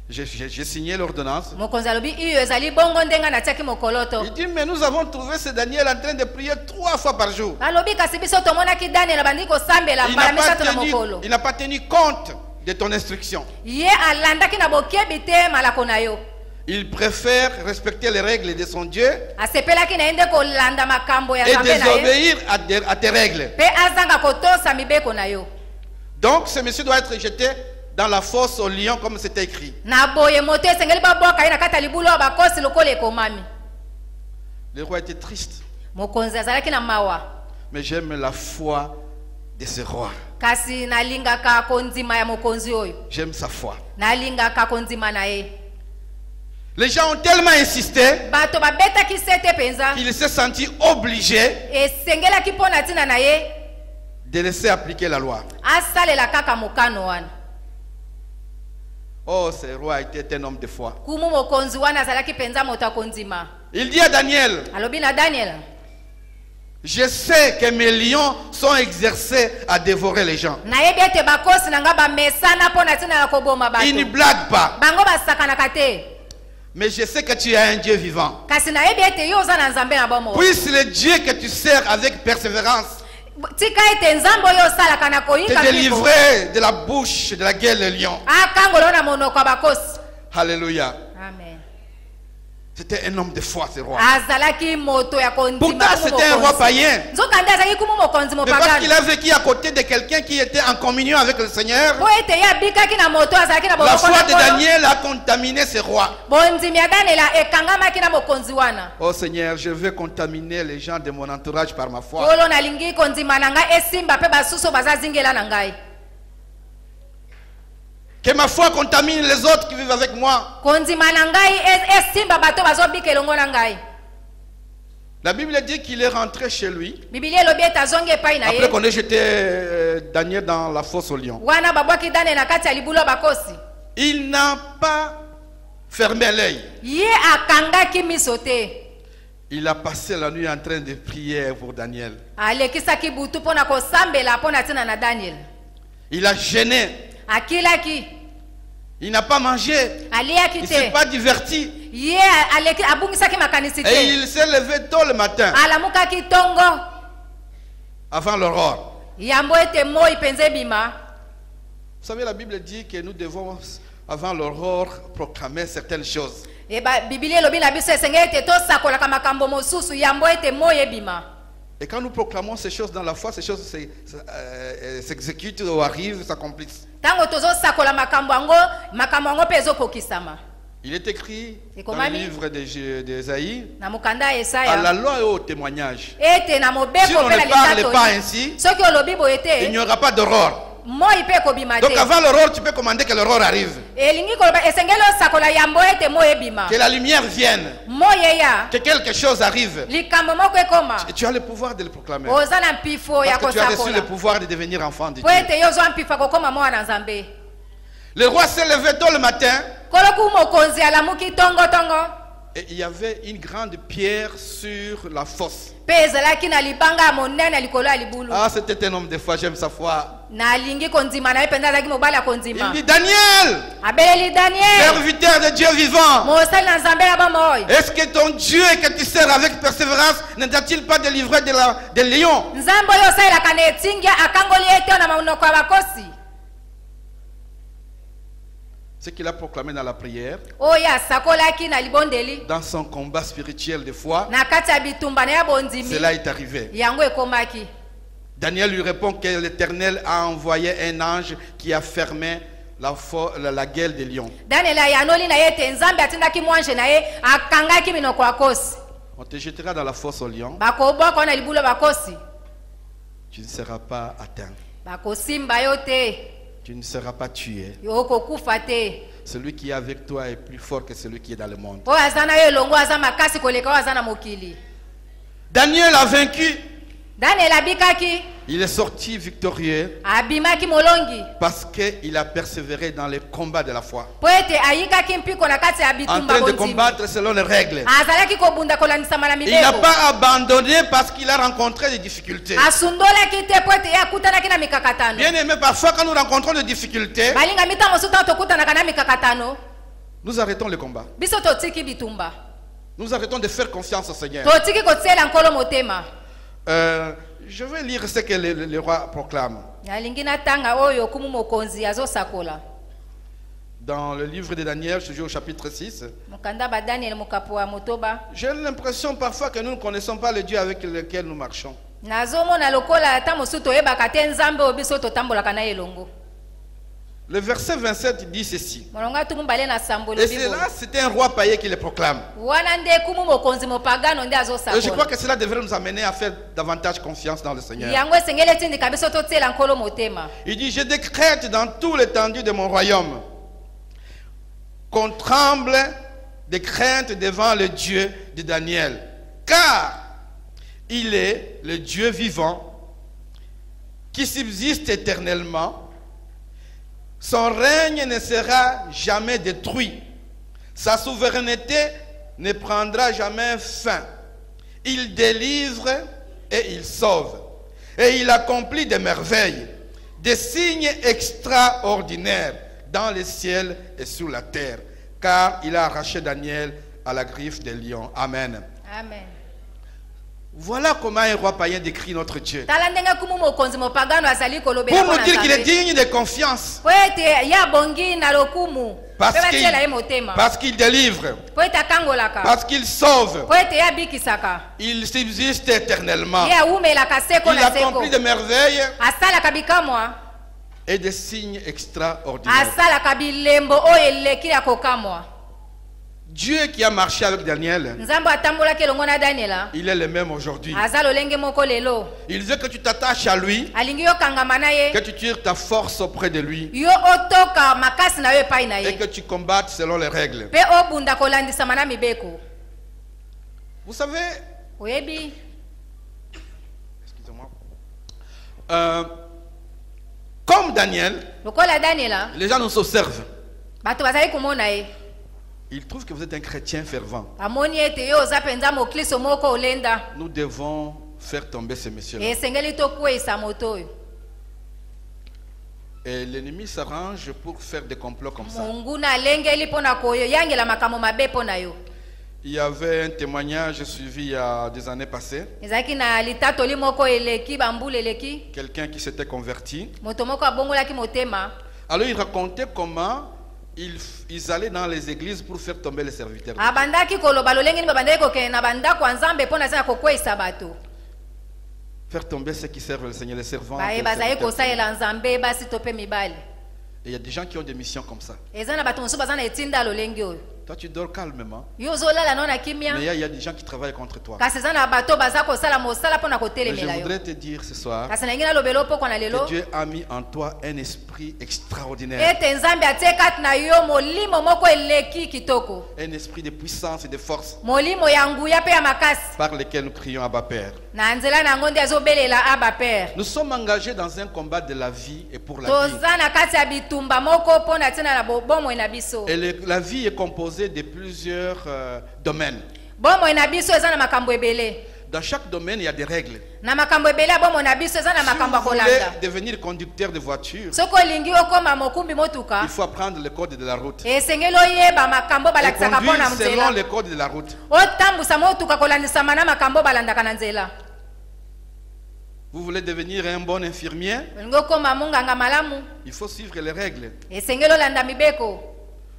[SPEAKER 3] j'ai signé l'ordonnance.
[SPEAKER 4] mokonzi alobi iyo ezali bongo ndenge natiaki mokoloto
[SPEAKER 3] Il dit, mais nous avons trouvé ce Daniel en train de prier 3 fois par jour.
[SPEAKER 4] alobi kasi biso tomonaki daniel abandi kosambela mbala misato na mokolo
[SPEAKER 3] Il n'a pas tenu compte de ton instruction.
[SPEAKER 4] ye alandaki na bokebi te malako na yo
[SPEAKER 3] Il préfère respecter les règles de son Dieu
[SPEAKER 4] asepelaki na ye nde kolanda makambo ya
[SPEAKER 3] et
[SPEAKER 4] nzambe na ye
[SPEAKER 3] désobéir à tes règles.
[SPEAKER 4] mpe azanga kotosa mibeko na yo
[SPEAKER 3] Donc ce monsieur doit être jeté dans la fosse au lion comme c'était écrit.
[SPEAKER 4] na boye moto esengeli babwaka ye na kati ya libulu oyo bakosi lokola ekomami
[SPEAKER 3] Le roi était triste,
[SPEAKER 4] mokonzi azalaki na mawa
[SPEAKER 3] mais j'aime la foi de ce roi.
[SPEAKER 4] kasi nalingaka kondima ya mokonzi oyo
[SPEAKER 3] J'aime sa foi.
[SPEAKER 4] nalingaka kondima na ye
[SPEAKER 3] Les gens ont tellement insisté
[SPEAKER 4] bato babetaki sete mpenza
[SPEAKER 3] qu'il s'est senti obligé
[SPEAKER 4] esengelaki mpo na ntina na ye
[SPEAKER 3] de laisser appliquer la loi.
[SPEAKER 4] asalela kaka mokano wana
[SPEAKER 3] Oh, ce roi était un homme de foi.
[SPEAKER 4] kumu mokonzi wana azalaki mpenza moto akondima
[SPEAKER 3] Il dit à Daniel,
[SPEAKER 4] alobi na daniel
[SPEAKER 3] je sais que mes lions sont exercés à dévorer les gens.
[SPEAKER 4] nayebi ete bakosi na nga bamesana mpo na ntina ya koboma
[SPEAKER 3] Ils ne
[SPEAKER 4] bato
[SPEAKER 3] blaguent pas.
[SPEAKER 4] bango basakanaka te
[SPEAKER 3] Mais je sais que tu as un Dieu vivant.
[SPEAKER 4] kasi nayebi ete yo oza na nzambe na bomo
[SPEAKER 3] Puisse le Dieu que tu sers avec persévérance
[SPEAKER 4] tika ete nzambe oyo osalaka na
[SPEAKER 3] te
[SPEAKER 4] koyinga miko
[SPEAKER 3] délivrer de la bouche de la gueule des lions.
[SPEAKER 4] akangolo na monoko ya bakosi
[SPEAKER 3] Alléluia.
[SPEAKER 4] amen
[SPEAKER 3] C'était un homme de foi, ce roi.
[SPEAKER 4] azalaki moto ya kondima
[SPEAKER 3] Pourtant,
[SPEAKER 4] kumu
[SPEAKER 3] c'était un roi
[SPEAKER 4] mokonzi.
[SPEAKER 3] païen.
[SPEAKER 4] nzokande azalaki kumu mokonzi
[SPEAKER 3] Mais parce qu'il
[SPEAKER 4] mopagano
[SPEAKER 3] a vécu à côté de quelqu'un qui était en communion avec le Seigneur,
[SPEAKER 4] po ete ye abikaki na moto azalaki na
[SPEAKER 3] la
[SPEAKER 4] boloko
[SPEAKER 3] foi
[SPEAKER 4] na
[SPEAKER 3] de
[SPEAKER 4] nkolo
[SPEAKER 3] Daniel a contaminé ce roi.
[SPEAKER 4] bondimi ya daniela ekangamaki na mokonzi wana
[SPEAKER 3] Oh Seigneur, je veux contaminer les gens de mon entourage par ma foi.
[SPEAKER 4] kolo nalingi kondima na ngai esimba mpe basusu baza zingela na ngai
[SPEAKER 3] Que ma foi contamine les autres qui vivent avec moi.
[SPEAKER 4] kondima na ngai esimba bato bazobika elongo na ngai
[SPEAKER 3] La Bible dit qu'il est rentré chez lui
[SPEAKER 4] biblia elobi ete azongi epai na
[SPEAKER 3] après
[SPEAKER 4] ye
[SPEAKER 3] qu'on ait jeté Daniel dans la fosse au lion.
[SPEAKER 4] wana babwaki daniel na kati ya libulu ya bakosi
[SPEAKER 3] Il n'a pas fermé l'œil.
[SPEAKER 4] ye akangaki miso te
[SPEAKER 3] Il a passé la nuit en train de prier pour Daniel.
[SPEAKER 4] alekisaki butu mpo na kosambela mpo na ntina na daniel
[SPEAKER 3] Il a gêné.
[SPEAKER 4] akilaki
[SPEAKER 3] Il n'a pas mangé.
[SPEAKER 4] aliaki
[SPEAKER 3] Il ne s'est
[SPEAKER 4] te
[SPEAKER 3] pas diverti.
[SPEAKER 4] ye abungisaki makanisi
[SPEAKER 3] Et
[SPEAKER 4] te
[SPEAKER 3] il s'est levé tôt le matin,
[SPEAKER 4] alamukaki ntongo
[SPEAKER 3] avant l'aurore.
[SPEAKER 4] yambo ete moi mpenza ebima
[SPEAKER 3] Vous savez, la Bible dit que nous devons, avant l'aurore, proclamer certaines choses.
[SPEAKER 4] biblia elobi na biso esengeli ete tosakolaka makambo mosusu yambo ete moi ebima
[SPEAKER 3] Et quand nous proclamons ces choses dans la foi, ces choses s'exécutent ou arrivent, s'accomplissent.
[SPEAKER 4] ntango tozosakola makambo yango mpe ezokokisama
[SPEAKER 3] Il est écrit
[SPEAKER 4] Et
[SPEAKER 3] dans
[SPEAKER 4] comment
[SPEAKER 3] le
[SPEAKER 4] dit?
[SPEAKER 3] livre d'Ésaïe,
[SPEAKER 4] na mokanda ya
[SPEAKER 3] à
[SPEAKER 4] esaya
[SPEAKER 3] la loi et au témoignage.
[SPEAKER 4] ete na
[SPEAKER 3] Si
[SPEAKER 4] mobeko
[SPEAKER 3] on
[SPEAKER 4] mpe na
[SPEAKER 3] ne parle
[SPEAKER 4] litatoli
[SPEAKER 3] pas ainsi,
[SPEAKER 4] soki olobi boye
[SPEAKER 3] il n'y
[SPEAKER 4] te
[SPEAKER 3] aura pas d'aurore.
[SPEAKER 4] moi mpe ekobima
[SPEAKER 3] Donc
[SPEAKER 4] te
[SPEAKER 3] avant l'aurore, tu peux commander que l'aurore arrive.
[SPEAKER 4] elingi koloba esengeli osakola yambo ete moi ebima
[SPEAKER 3] Que la lumière vienne.
[SPEAKER 4] moi eya
[SPEAKER 3] Que quelque chose arrive.
[SPEAKER 4] likambo moko ekoma
[SPEAKER 3] Et tu as le pouvoir de le proclamer.
[SPEAKER 4] oza na mpifo ya
[SPEAKER 3] Parce que tu as reçu
[SPEAKER 4] kosakola
[SPEAKER 3] le pouvoir de devenir enfant de
[SPEAKER 4] po
[SPEAKER 3] Dieu.
[SPEAKER 4] ete yo ozwa mpifa kokoma mwana na nzambe
[SPEAKER 3] Le roi s'est levé tôt le matin
[SPEAKER 4] koloku mokonzi alamuki tongotongo
[SPEAKER 3] et il y avait une grande pierre sur la fosse.
[SPEAKER 4] mpe ezalaki na libanga ya monene likolo ya libulu
[SPEAKER 3] Ah, c'était un homme de foi, j'aime sa foi.
[SPEAKER 4] nalingi kondima na ye mpenza azalaki mobali ya
[SPEAKER 3] Il
[SPEAKER 4] kondima
[SPEAKER 3] dit, Daniel,
[SPEAKER 4] abeleli daniel
[SPEAKER 3] serviteur de Dieu vivant,
[SPEAKER 4] mosali na nzambe na bomo oyo
[SPEAKER 3] est-ce que ton Dieu que tu sers avec persévérance ne t'a-t-il pas délivré des lions?
[SPEAKER 4] nzambe oyo osalelaka na etingia akangoli ye te na monoko ya bakosi
[SPEAKER 3] Ce qu'il a proclamé dans la prière,
[SPEAKER 4] oyo asakolaki na libondeli
[SPEAKER 3] dans son combat spirituel de foi,
[SPEAKER 4] na kati ya bitumba na ya bondimi
[SPEAKER 3] cela est arrivé.
[SPEAKER 4] yango ekomaki.
[SPEAKER 3] Daniel lui répond que l'Éternel a envoyé un ange qui a fermé la gueule des lions.
[SPEAKER 4] Daniel ayanoli na ye ete nzambe atindaki mwanje na ye akangaki minoko ya kosi.
[SPEAKER 3] On te jettera dans la fosse aux lions.
[SPEAKER 4] Bakobwaka na libulo bakosi.
[SPEAKER 3] Tu ne seras pas atteint.
[SPEAKER 4] Bakosimba yo te.
[SPEAKER 3] Tu ne seras pas tué.
[SPEAKER 4] Yo kokufa te.
[SPEAKER 3] Celui qui est avec toi est plus fort que celui qui est dans le monde.
[SPEAKER 4] Oyo aza na yo elongo aza makasi koleka oyo aza na mokili.
[SPEAKER 3] Daniel a vaincu.
[SPEAKER 4] Daniel abikaki.
[SPEAKER 3] Il est sorti victorieux
[SPEAKER 4] Abimaki molongi.
[SPEAKER 3] parce qu'il a persévéré dans les combats de la foi.
[SPEAKER 4] Po ete ayikaki mpiko na kati ya
[SPEAKER 3] En
[SPEAKER 4] bitumba
[SPEAKER 3] train de
[SPEAKER 4] bondimi.
[SPEAKER 3] combattre selon les règles.
[SPEAKER 4] Azalaki kobunda kolandisama na
[SPEAKER 3] Il n'a
[SPEAKER 4] mibeko.
[SPEAKER 3] pas abandonné parce qu'il a rencontré des difficultés.
[SPEAKER 4] Asundolaki te po ete ye akutanaki na mikakatano.
[SPEAKER 3] Bien aimé, parfois quand nous rencontrons des difficultés,
[SPEAKER 4] Balinga mita mosusu ntango tokutanaka na mikakatano.
[SPEAKER 3] nous arrêtons le combat.
[SPEAKER 4] Biso totiki bitumba.
[SPEAKER 3] Nous arrêtons de faire confiance au Seigneur.
[SPEAKER 4] Totiki kotiela nkolo motema.
[SPEAKER 3] Je vais lire ce que le roi proclame.
[SPEAKER 4] Nalingi natanga oyo kumu mokonzi azosakola.
[SPEAKER 3] Dans le livre de Daniel, toujours au chapitre 6,
[SPEAKER 4] Mokanda ba Daniel mokapo wa motoba.
[SPEAKER 3] j'ai l'impression parfois que nous ne connaissons pas le Dieu avec lequel nous marchons.
[SPEAKER 4] Nazomona lokola ata mosusu toyebaka te nzambe oyo biso totambolaka na elongo.
[SPEAKER 3] Le verset 27 dit ceci.
[SPEAKER 4] Molonga tumu bale na sambolo
[SPEAKER 3] Et
[SPEAKER 4] bibo.
[SPEAKER 3] cela, c'était un roi païen qui le proclame.
[SPEAKER 4] Wana nde kumu mokonzi mopagano nde
[SPEAKER 3] Et je crois
[SPEAKER 4] azosakola.
[SPEAKER 3] que cela devrait nous amener à faire davantage confiance dans le Seigneur.
[SPEAKER 4] Yango esengeli tindika biso totiela nkolo motema.
[SPEAKER 3] Il dit, je décrète dans tout l'étendue de mon royaume qu'on tremble de crainte devant le Dieu de Daniel. Car il est le Dieu vivant qui subsiste éternellement. Son règne ne sera jamais détruit. Sa souveraineté ne prendra jamais fin. Il délivre et il sauve. Et il accomplit des merveilles, des signes extraordinaires dans le ciel et sur la terre. Car il a arraché Daniel à la griffe des lions. Amen.
[SPEAKER 4] Amen.
[SPEAKER 3] Voilà comment un roi païen décrit notre Dieu.
[SPEAKER 4] Tala ndenge kumu mokonzi mopagano azali kolobela
[SPEAKER 3] Pour nous
[SPEAKER 4] mpona
[SPEAKER 3] dire qu'il est
[SPEAKER 4] Nzambe.
[SPEAKER 3] digne de confiance.
[SPEAKER 4] Po ete ya bongi na lokumu.
[SPEAKER 3] Parce
[SPEAKER 4] Pe batiela ye motema.
[SPEAKER 3] qu'il délivre.
[SPEAKER 4] Po ete akangolaka.
[SPEAKER 3] Parce qu'il sauve.
[SPEAKER 4] Po ete ya bikisaka.
[SPEAKER 3] Il subsiste éternellement.
[SPEAKER 4] Ye awumelaka seko
[SPEAKER 3] Il
[SPEAKER 4] na seko.
[SPEAKER 3] accomplit des merveilles
[SPEAKER 4] Asalaka bikamwa.
[SPEAKER 3] et des signes extraordinaires.
[SPEAKER 4] Asalaka bilembo oyo eleki ya kokamwa.
[SPEAKER 3] Dieu qui a marché avec Daniel,
[SPEAKER 4] Nzambe atambolaki elongo na Daniela.
[SPEAKER 3] il est le même aujourd'hui.
[SPEAKER 4] Aza lolenge moko lelo.
[SPEAKER 3] Il veut que tu t'attaches à lui,
[SPEAKER 4] Alingi yo kangama na ye.
[SPEAKER 3] que tu tires ta force auprès de lui
[SPEAKER 4] Yo otoka makasi na yo epai na
[SPEAKER 3] et
[SPEAKER 4] ye.
[SPEAKER 3] que tu combattes selon les règles.
[SPEAKER 4] Pe obunda kolandisama na mibeko.
[SPEAKER 3] Vous savez,
[SPEAKER 4] Oyebi.
[SPEAKER 3] excusez-moi, comme Daniel,
[SPEAKER 4] Lokola Daniela.
[SPEAKER 3] les gens nous observent.
[SPEAKER 4] Bato bazali komona ye.
[SPEAKER 3] Ils trouvent que vous êtes un chrétien fervent.
[SPEAKER 4] Amoni ete yo oza penza moklisto moko olenda.
[SPEAKER 3] Nous devons faire tomber ces messieurs-là.
[SPEAKER 4] Esengeli tokweyisa moto oyo.
[SPEAKER 3] Et l'ennemi s'arrange pour faire des complots comme ça.
[SPEAKER 4] Monguna alengeli mpona koyangela makambo mabe mpona yo.
[SPEAKER 3] Il y avait un témoignage suivi il y a des années passées.
[SPEAKER 4] Ezalaki na litatoli moko eleki bambula eleki.
[SPEAKER 3] Quelqu'un qui s'était converti.
[SPEAKER 4] Moto moko abongolaki motema.
[SPEAKER 3] Alors il racontait comment ils allaient dans les églises pour faire tomber les serviteurs.
[SPEAKER 4] Abandaki koloba lolenge ni babandaki kokende na bandako ya Nzambe mpona zana kokweyisa bato.
[SPEAKER 3] Faire tomber ceux qui servent le Seigneur, les servants.
[SPEAKER 4] Baye
[SPEAKER 3] les
[SPEAKER 4] bazali
[SPEAKER 3] serviteurs.
[SPEAKER 4] kosalela Nzambe basi tope mibali.
[SPEAKER 3] Et il y a des gens qui ont des missions comme ça.
[SPEAKER 4] Eza na bato mosusu baza na etinda lolenge oyo.
[SPEAKER 3] Toi tu dors calmement.
[SPEAKER 4] Yo ozolala no na
[SPEAKER 3] Mais
[SPEAKER 4] kimia.
[SPEAKER 3] il y a des gens qui travaillent contre toi.
[SPEAKER 4] Kasi eza na bato baza kosala mosala mpona
[SPEAKER 3] Mais je
[SPEAKER 4] kotelemela yo.
[SPEAKER 3] voudrais te dire ce soir
[SPEAKER 4] Kasi nangi nalobela poko na
[SPEAKER 3] que
[SPEAKER 4] lelo.
[SPEAKER 3] Dieu a mis en toi un esprit extraordinaire.
[SPEAKER 4] Ete Nzambe atie kati na yo molimo moko eleki kitoko.
[SPEAKER 3] Un esprit de puissance et de force
[SPEAKER 4] Molimo ya nguya pe ya makasi.
[SPEAKER 3] par lequel nous crions Abba Père.
[SPEAKER 4] Na nzela na ngo nde azobelela Aba Père.
[SPEAKER 3] Nous sommes engagés dans un combat de la vie et pour la vie.
[SPEAKER 4] Toza na kati ya bitumba moko mpona tina na bomoi na biso.
[SPEAKER 3] Et la vie est composée de plusieurs domaines.
[SPEAKER 4] Bomoi na biso eza na makambo ebele.
[SPEAKER 3] Dans chaque domaine, il y a des règles.
[SPEAKER 4] Na makambo ebele ya bomoi na biso eza na
[SPEAKER 3] Si
[SPEAKER 4] makambo ya
[SPEAKER 3] vous voulez
[SPEAKER 4] kolanda.
[SPEAKER 3] devenir conducteur de voiture,
[SPEAKER 4] Soko olingi okoma mokumbi motuka.
[SPEAKER 3] il faut apprendre le code de la route.
[SPEAKER 4] Esengeli oyeba makambo
[SPEAKER 3] Et
[SPEAKER 4] balakisaka mpona
[SPEAKER 3] conduire selon
[SPEAKER 4] nzela.
[SPEAKER 3] le code de la route.
[SPEAKER 4] Otambusa motuka kolandisama na makambo balandaka na nzela.
[SPEAKER 3] Vous voulez devenir un bon infirmier,
[SPEAKER 4] Olingi okoma munganga malamu.
[SPEAKER 3] il faut suivre les règles.
[SPEAKER 4] Esengeli olanda mibeko.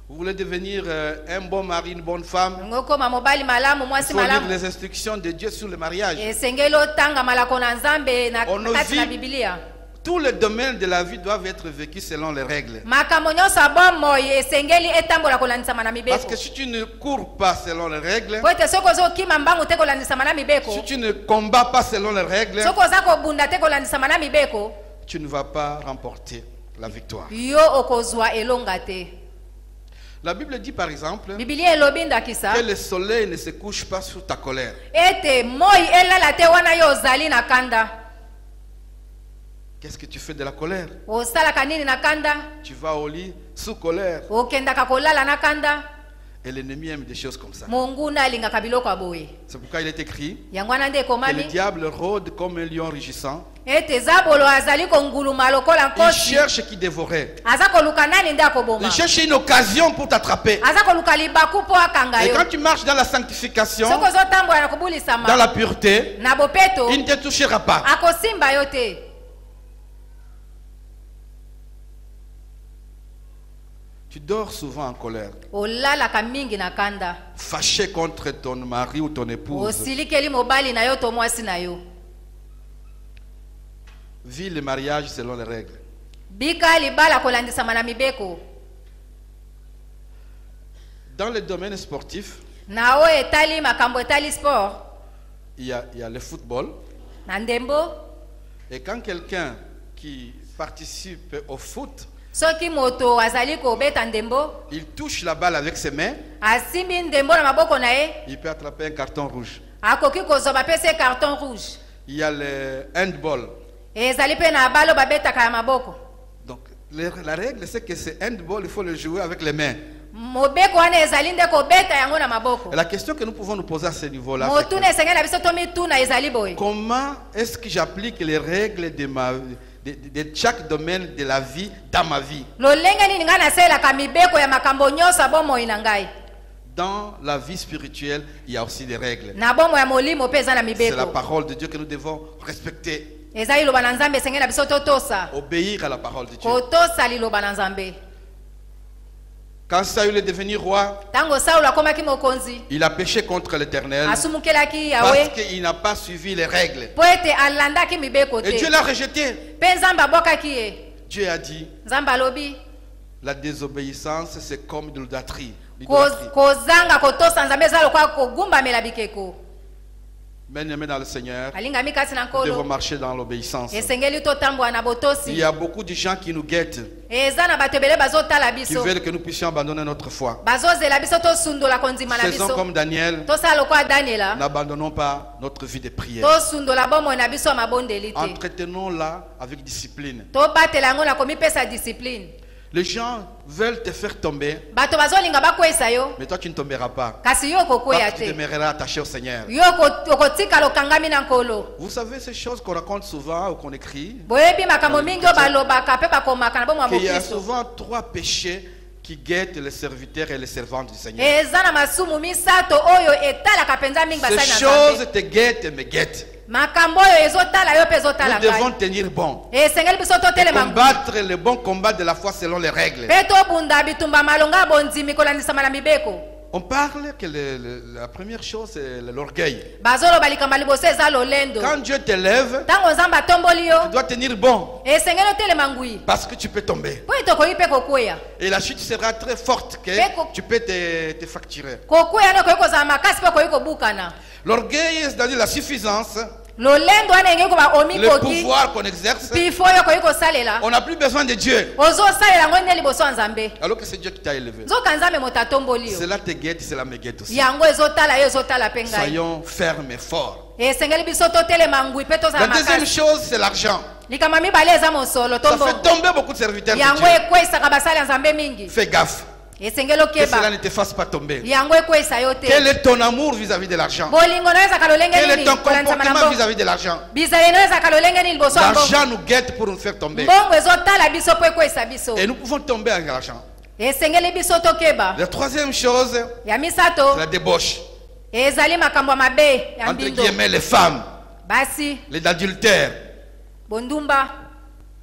[SPEAKER 3] Vous voulez devenir un bon mari, une bonne femme?
[SPEAKER 4] ngokoma mobali malamu
[SPEAKER 3] Il
[SPEAKER 4] mwasi
[SPEAKER 3] faut lire
[SPEAKER 4] malamu
[SPEAKER 3] les instructions de Dieu sur le mariage.
[SPEAKER 4] esengeli otanga malako na nzambe na
[SPEAKER 3] On
[SPEAKER 4] kati na
[SPEAKER 3] vit-
[SPEAKER 4] bibilia
[SPEAKER 3] Tous les domaines de la vie doivent être vécus selon les règles.
[SPEAKER 4] makambo nyonso ya bomoi esengeli etambola kolandisama na
[SPEAKER 3] Parce
[SPEAKER 4] mibeko
[SPEAKER 3] que si tu ne cours pas selon les règles,
[SPEAKER 4] po ete soki oza okima mbangu te kolandisama na mibeko
[SPEAKER 3] si tu ne combats pas selon les règles,
[SPEAKER 4] soki oza kobunda te kolandisama na mibeko
[SPEAKER 3] tu ne vas pas remporter la victoire.
[SPEAKER 4] yo okozwa elonga te
[SPEAKER 3] La Bible dit par exemple
[SPEAKER 4] bibilia elobi ndakisa
[SPEAKER 3] que le soleil ne se couche pas sur ta colère.
[SPEAKER 4] ete moi elala te wana yo ozali na kanda
[SPEAKER 3] Qu'est-ce que tu fais de la colère?
[SPEAKER 4] osalaka nini na kanda
[SPEAKER 3] Tu vas au lit sous colère.
[SPEAKER 4] okendaka kolala na kanda
[SPEAKER 3] Et l'ennemi aime des choses comme ça.
[SPEAKER 4] monguna alingaka biloko ya boye
[SPEAKER 3] C'est pourquoi il est écrit
[SPEAKER 4] yango wana nde
[SPEAKER 3] que le
[SPEAKER 4] ekomami
[SPEAKER 3] diable rôde comme un lion rugissant.
[SPEAKER 4] ete zabolo azali konguluma lokola
[SPEAKER 3] Il
[SPEAKER 4] nkosi
[SPEAKER 3] cherche qui dévorer.
[SPEAKER 4] aza koluka nani nde akoboma
[SPEAKER 3] Il cherche une occasion pour t'attraper.
[SPEAKER 4] aza koluka libaku mpo akanga
[SPEAKER 3] Et
[SPEAKER 4] yo
[SPEAKER 3] quand tu marches dans la sanctification,
[SPEAKER 4] soki ozotambola na
[SPEAKER 3] dans
[SPEAKER 4] kobulisama
[SPEAKER 3] la pureté,
[SPEAKER 4] na bopeto
[SPEAKER 3] il ne te touchera pas.
[SPEAKER 4] akosimba yo te
[SPEAKER 3] Tu dors souvent en colère,
[SPEAKER 4] olalaka mingi na kanda
[SPEAKER 3] fâché contre ton mari ou ton épouse.
[SPEAKER 4] osilikeli mobali na yo to mwasi na yo
[SPEAKER 3] Vis le mariage selon les règles.
[SPEAKER 4] bika libala kolandisama na mibeko
[SPEAKER 3] Dans le domaine sportif,
[SPEAKER 4] na oyo etali makambo etali sport
[SPEAKER 3] il y a le football.
[SPEAKER 4] na ndembo
[SPEAKER 3] Et quand quelqu'un qui participe au foot,
[SPEAKER 4] soki moto azali kobeta ndembo
[SPEAKER 3] il touche la balle avec ses mains,
[SPEAKER 4] asimbi ndembo na maboko na ye
[SPEAKER 3] il peut attraper un carton rouge.
[SPEAKER 4] akoki kozwa bapesi ye carton rouge
[SPEAKER 3] Il y a le handball.
[SPEAKER 4] ezali mpe na balo babetaka ya maboko
[SPEAKER 3] Donc, la règle, c'est que ce handball, il faut le jouer avec les mains.
[SPEAKER 4] mobeko wana ezali nde kobeta yango na maboko
[SPEAKER 3] Et la question que nous pouvons nous poser à ce niveau-là, c'est
[SPEAKER 4] motuna esengeli na biso to mituna ezali boye
[SPEAKER 3] comment est-ce que j'applique les règles de chaque domaine de la vie dans ma vie?
[SPEAKER 4] lolenge nini ngai nasalelaka mibeko ya makambo nyonso ya bomoi na ngai
[SPEAKER 3] Dans la vie spirituelle, il y a aussi des règles.
[SPEAKER 4] na bomoi ya molimo mpe eza na
[SPEAKER 3] C'est la
[SPEAKER 4] mibeko
[SPEAKER 3] parole de Dieu que nous devons respecter.
[SPEAKER 4] eza liloba na nzambe esengeli na biso totosa
[SPEAKER 3] Obéir à la parole de Dieu.
[SPEAKER 4] kotosa liloba na nzambe
[SPEAKER 3] Quand Saül est devenu roi,
[SPEAKER 4] ntango saulo akomaki mokonzi
[SPEAKER 3] il a péché contre l'Éternel
[SPEAKER 4] asumukelaki
[SPEAKER 3] parce
[SPEAKER 4] yawe
[SPEAKER 3] qu'il n'a pas suivi les règles.
[SPEAKER 4] mpo ete alandaki mibeko
[SPEAKER 3] Et Dieu
[SPEAKER 4] te
[SPEAKER 3] l'a rejeté.
[SPEAKER 4] mpe nzambe abwakaki ye
[SPEAKER 3] Dieu a dit,
[SPEAKER 4] nzambe alobi
[SPEAKER 3] la désobéissance, c'est comme de l'idolâtrie.
[SPEAKER 4] kozanga kotosa nzambe eza lokola kogumbamela bikeko
[SPEAKER 3] Bien-aimés dans le Seigneur,
[SPEAKER 4] alingami kasi na
[SPEAKER 3] nous devons
[SPEAKER 4] nkolo
[SPEAKER 3] marcher dans l'obéissance.
[SPEAKER 4] esengeli totambola na
[SPEAKER 3] Il
[SPEAKER 4] botosi
[SPEAKER 3] y a beaucoup de gens qui nous guettent,
[SPEAKER 4] eza na bato ebele bazotala
[SPEAKER 3] qui
[SPEAKER 4] biso
[SPEAKER 3] veulent que nous puissions abandonner notre foi.
[SPEAKER 4] bazozela biso tosundola kondima na
[SPEAKER 3] Faisons
[SPEAKER 4] biso
[SPEAKER 3] comme Daniel,
[SPEAKER 4] tosala lokola daniela
[SPEAKER 3] n'abandonnons pas notre vie de prière.
[SPEAKER 4] tosundola bomoi na biso ya mabondeli te
[SPEAKER 3] Entretenons-la avec discipline.
[SPEAKER 4] tobatela yango na komipesa discipline
[SPEAKER 3] Les gens veulent te faire tomber,
[SPEAKER 4] bato bazolinga bakwesa yo
[SPEAKER 3] mais toi tu ne tomberas pas.
[SPEAKER 4] kasi yo okokweya
[SPEAKER 3] Parce que tu
[SPEAKER 4] te
[SPEAKER 3] demeureras attaché au Seigneur.
[SPEAKER 4] yo okotikala okangami na nkolo
[SPEAKER 3] Vous savez ces choses qu'on raconte souvent ou qu'on écrit,
[SPEAKER 4] boyebi makambo mingi oyo balobaka mpe bakomaka na bomoi ya
[SPEAKER 3] qu'il y a
[SPEAKER 4] mokristo
[SPEAKER 3] souvent 3 péchés qui guettent les serviteurs et les servantes du Seigneur.
[SPEAKER 4] eza na masumu misato oyo etalaka mpenza mingi
[SPEAKER 3] Ces
[SPEAKER 4] basali na
[SPEAKER 3] choses
[SPEAKER 4] nzambe
[SPEAKER 3] te guettent, me guettent.
[SPEAKER 4] makambo oyo ezotala yo mpe ezotala
[SPEAKER 3] Nous devons
[SPEAKER 4] ngai
[SPEAKER 3] tenir bon.
[SPEAKER 4] esengeli biso totelema
[SPEAKER 3] Combattre le bon combat de la foi selon les règles.
[SPEAKER 4] mpe tobunda bitumba malonga ya bondimi kolandisama na mibeko
[SPEAKER 3] On parle que la première chose, c'est l'orgueil.
[SPEAKER 4] bazoloba likambo ya liboso eza lolendo
[SPEAKER 3] Quand Dieu t'élève,
[SPEAKER 4] ntango nzambe atomboli
[SPEAKER 3] tu
[SPEAKER 4] yo
[SPEAKER 3] dois tenir bon.
[SPEAKER 4] esengeli otelema ngwi
[SPEAKER 3] Parce que tu peux tomber.
[SPEAKER 4] mpo ete okoki mpe kokweya
[SPEAKER 3] Et la chute sera très forte que
[SPEAKER 4] Peko.
[SPEAKER 3] tu peux te fracturer.
[SPEAKER 4] kokweya ni okoki kozala makasi mpe okoki kobukana
[SPEAKER 3] L'orgueil, c'est-à-dire la suffisance,
[SPEAKER 4] lolendo wana engeki koba
[SPEAKER 3] le
[SPEAKER 4] omikoki
[SPEAKER 3] pouvoir qu'on exerce.
[SPEAKER 4] pifo oyo okoki kosalela
[SPEAKER 3] On n'a plus besoin de Dieu.
[SPEAKER 4] ozosalela yango nde liboso ya nzambe
[SPEAKER 3] Alors que c'est Dieu qui t'a élevé.
[SPEAKER 4] nzoka nzambe moto atomboli yo
[SPEAKER 3] Cela te guette, cela me guette aussi.
[SPEAKER 4] yango ezotala yo ezotala mpe ngai
[SPEAKER 3] Soyons fermes et forts.
[SPEAKER 4] esengeli biso totelema ngwi mpe
[SPEAKER 3] La
[SPEAKER 4] tozala
[SPEAKER 3] deuxième
[SPEAKER 4] makasi
[SPEAKER 3] chose, c'est l'argent.
[SPEAKER 4] likambo mibale eza mosolo
[SPEAKER 3] Ça fait
[SPEAKER 4] tombongo
[SPEAKER 3] tomber beaucoup de serviteurs de
[SPEAKER 4] yango
[SPEAKER 3] Dieu.
[SPEAKER 4] ekwesaka basali ya nzambe mingi
[SPEAKER 3] Fais gaffe.
[SPEAKER 4] esengeli
[SPEAKER 3] Que cela
[SPEAKER 4] okeba
[SPEAKER 3] ne te fasse pas tomber.
[SPEAKER 4] yango ekwesa yo te
[SPEAKER 3] Quel est ton amour vis-à-vis de l'argent?
[SPEAKER 4] bolingo no ezaka lolenge
[SPEAKER 3] Quel est
[SPEAKER 4] nini
[SPEAKER 3] ton
[SPEAKER 4] kolandisama na
[SPEAKER 3] comportement
[SPEAKER 4] mbongo
[SPEAKER 3] vis-à-vis de l'argent?
[SPEAKER 4] bizali no ezaka lolenge nini liboso ya mbongo
[SPEAKER 3] L'argent nous guette pour nous faire tomber.
[SPEAKER 4] mbongo ezotala biso mpo ekwesa biso
[SPEAKER 3] Et nous pouvons tomber avec l'argent.
[SPEAKER 4] esengeli biso tokeba
[SPEAKER 3] La troisième chose,
[SPEAKER 4] ya
[SPEAKER 3] c'est
[SPEAKER 4] misato
[SPEAKER 3] la débauche.
[SPEAKER 4] ezali makambo ya mabe ya
[SPEAKER 3] Entre
[SPEAKER 4] mbindo
[SPEAKER 3] guillemets, les femmes,
[SPEAKER 4] basi
[SPEAKER 3] les adultères.
[SPEAKER 4] bondumba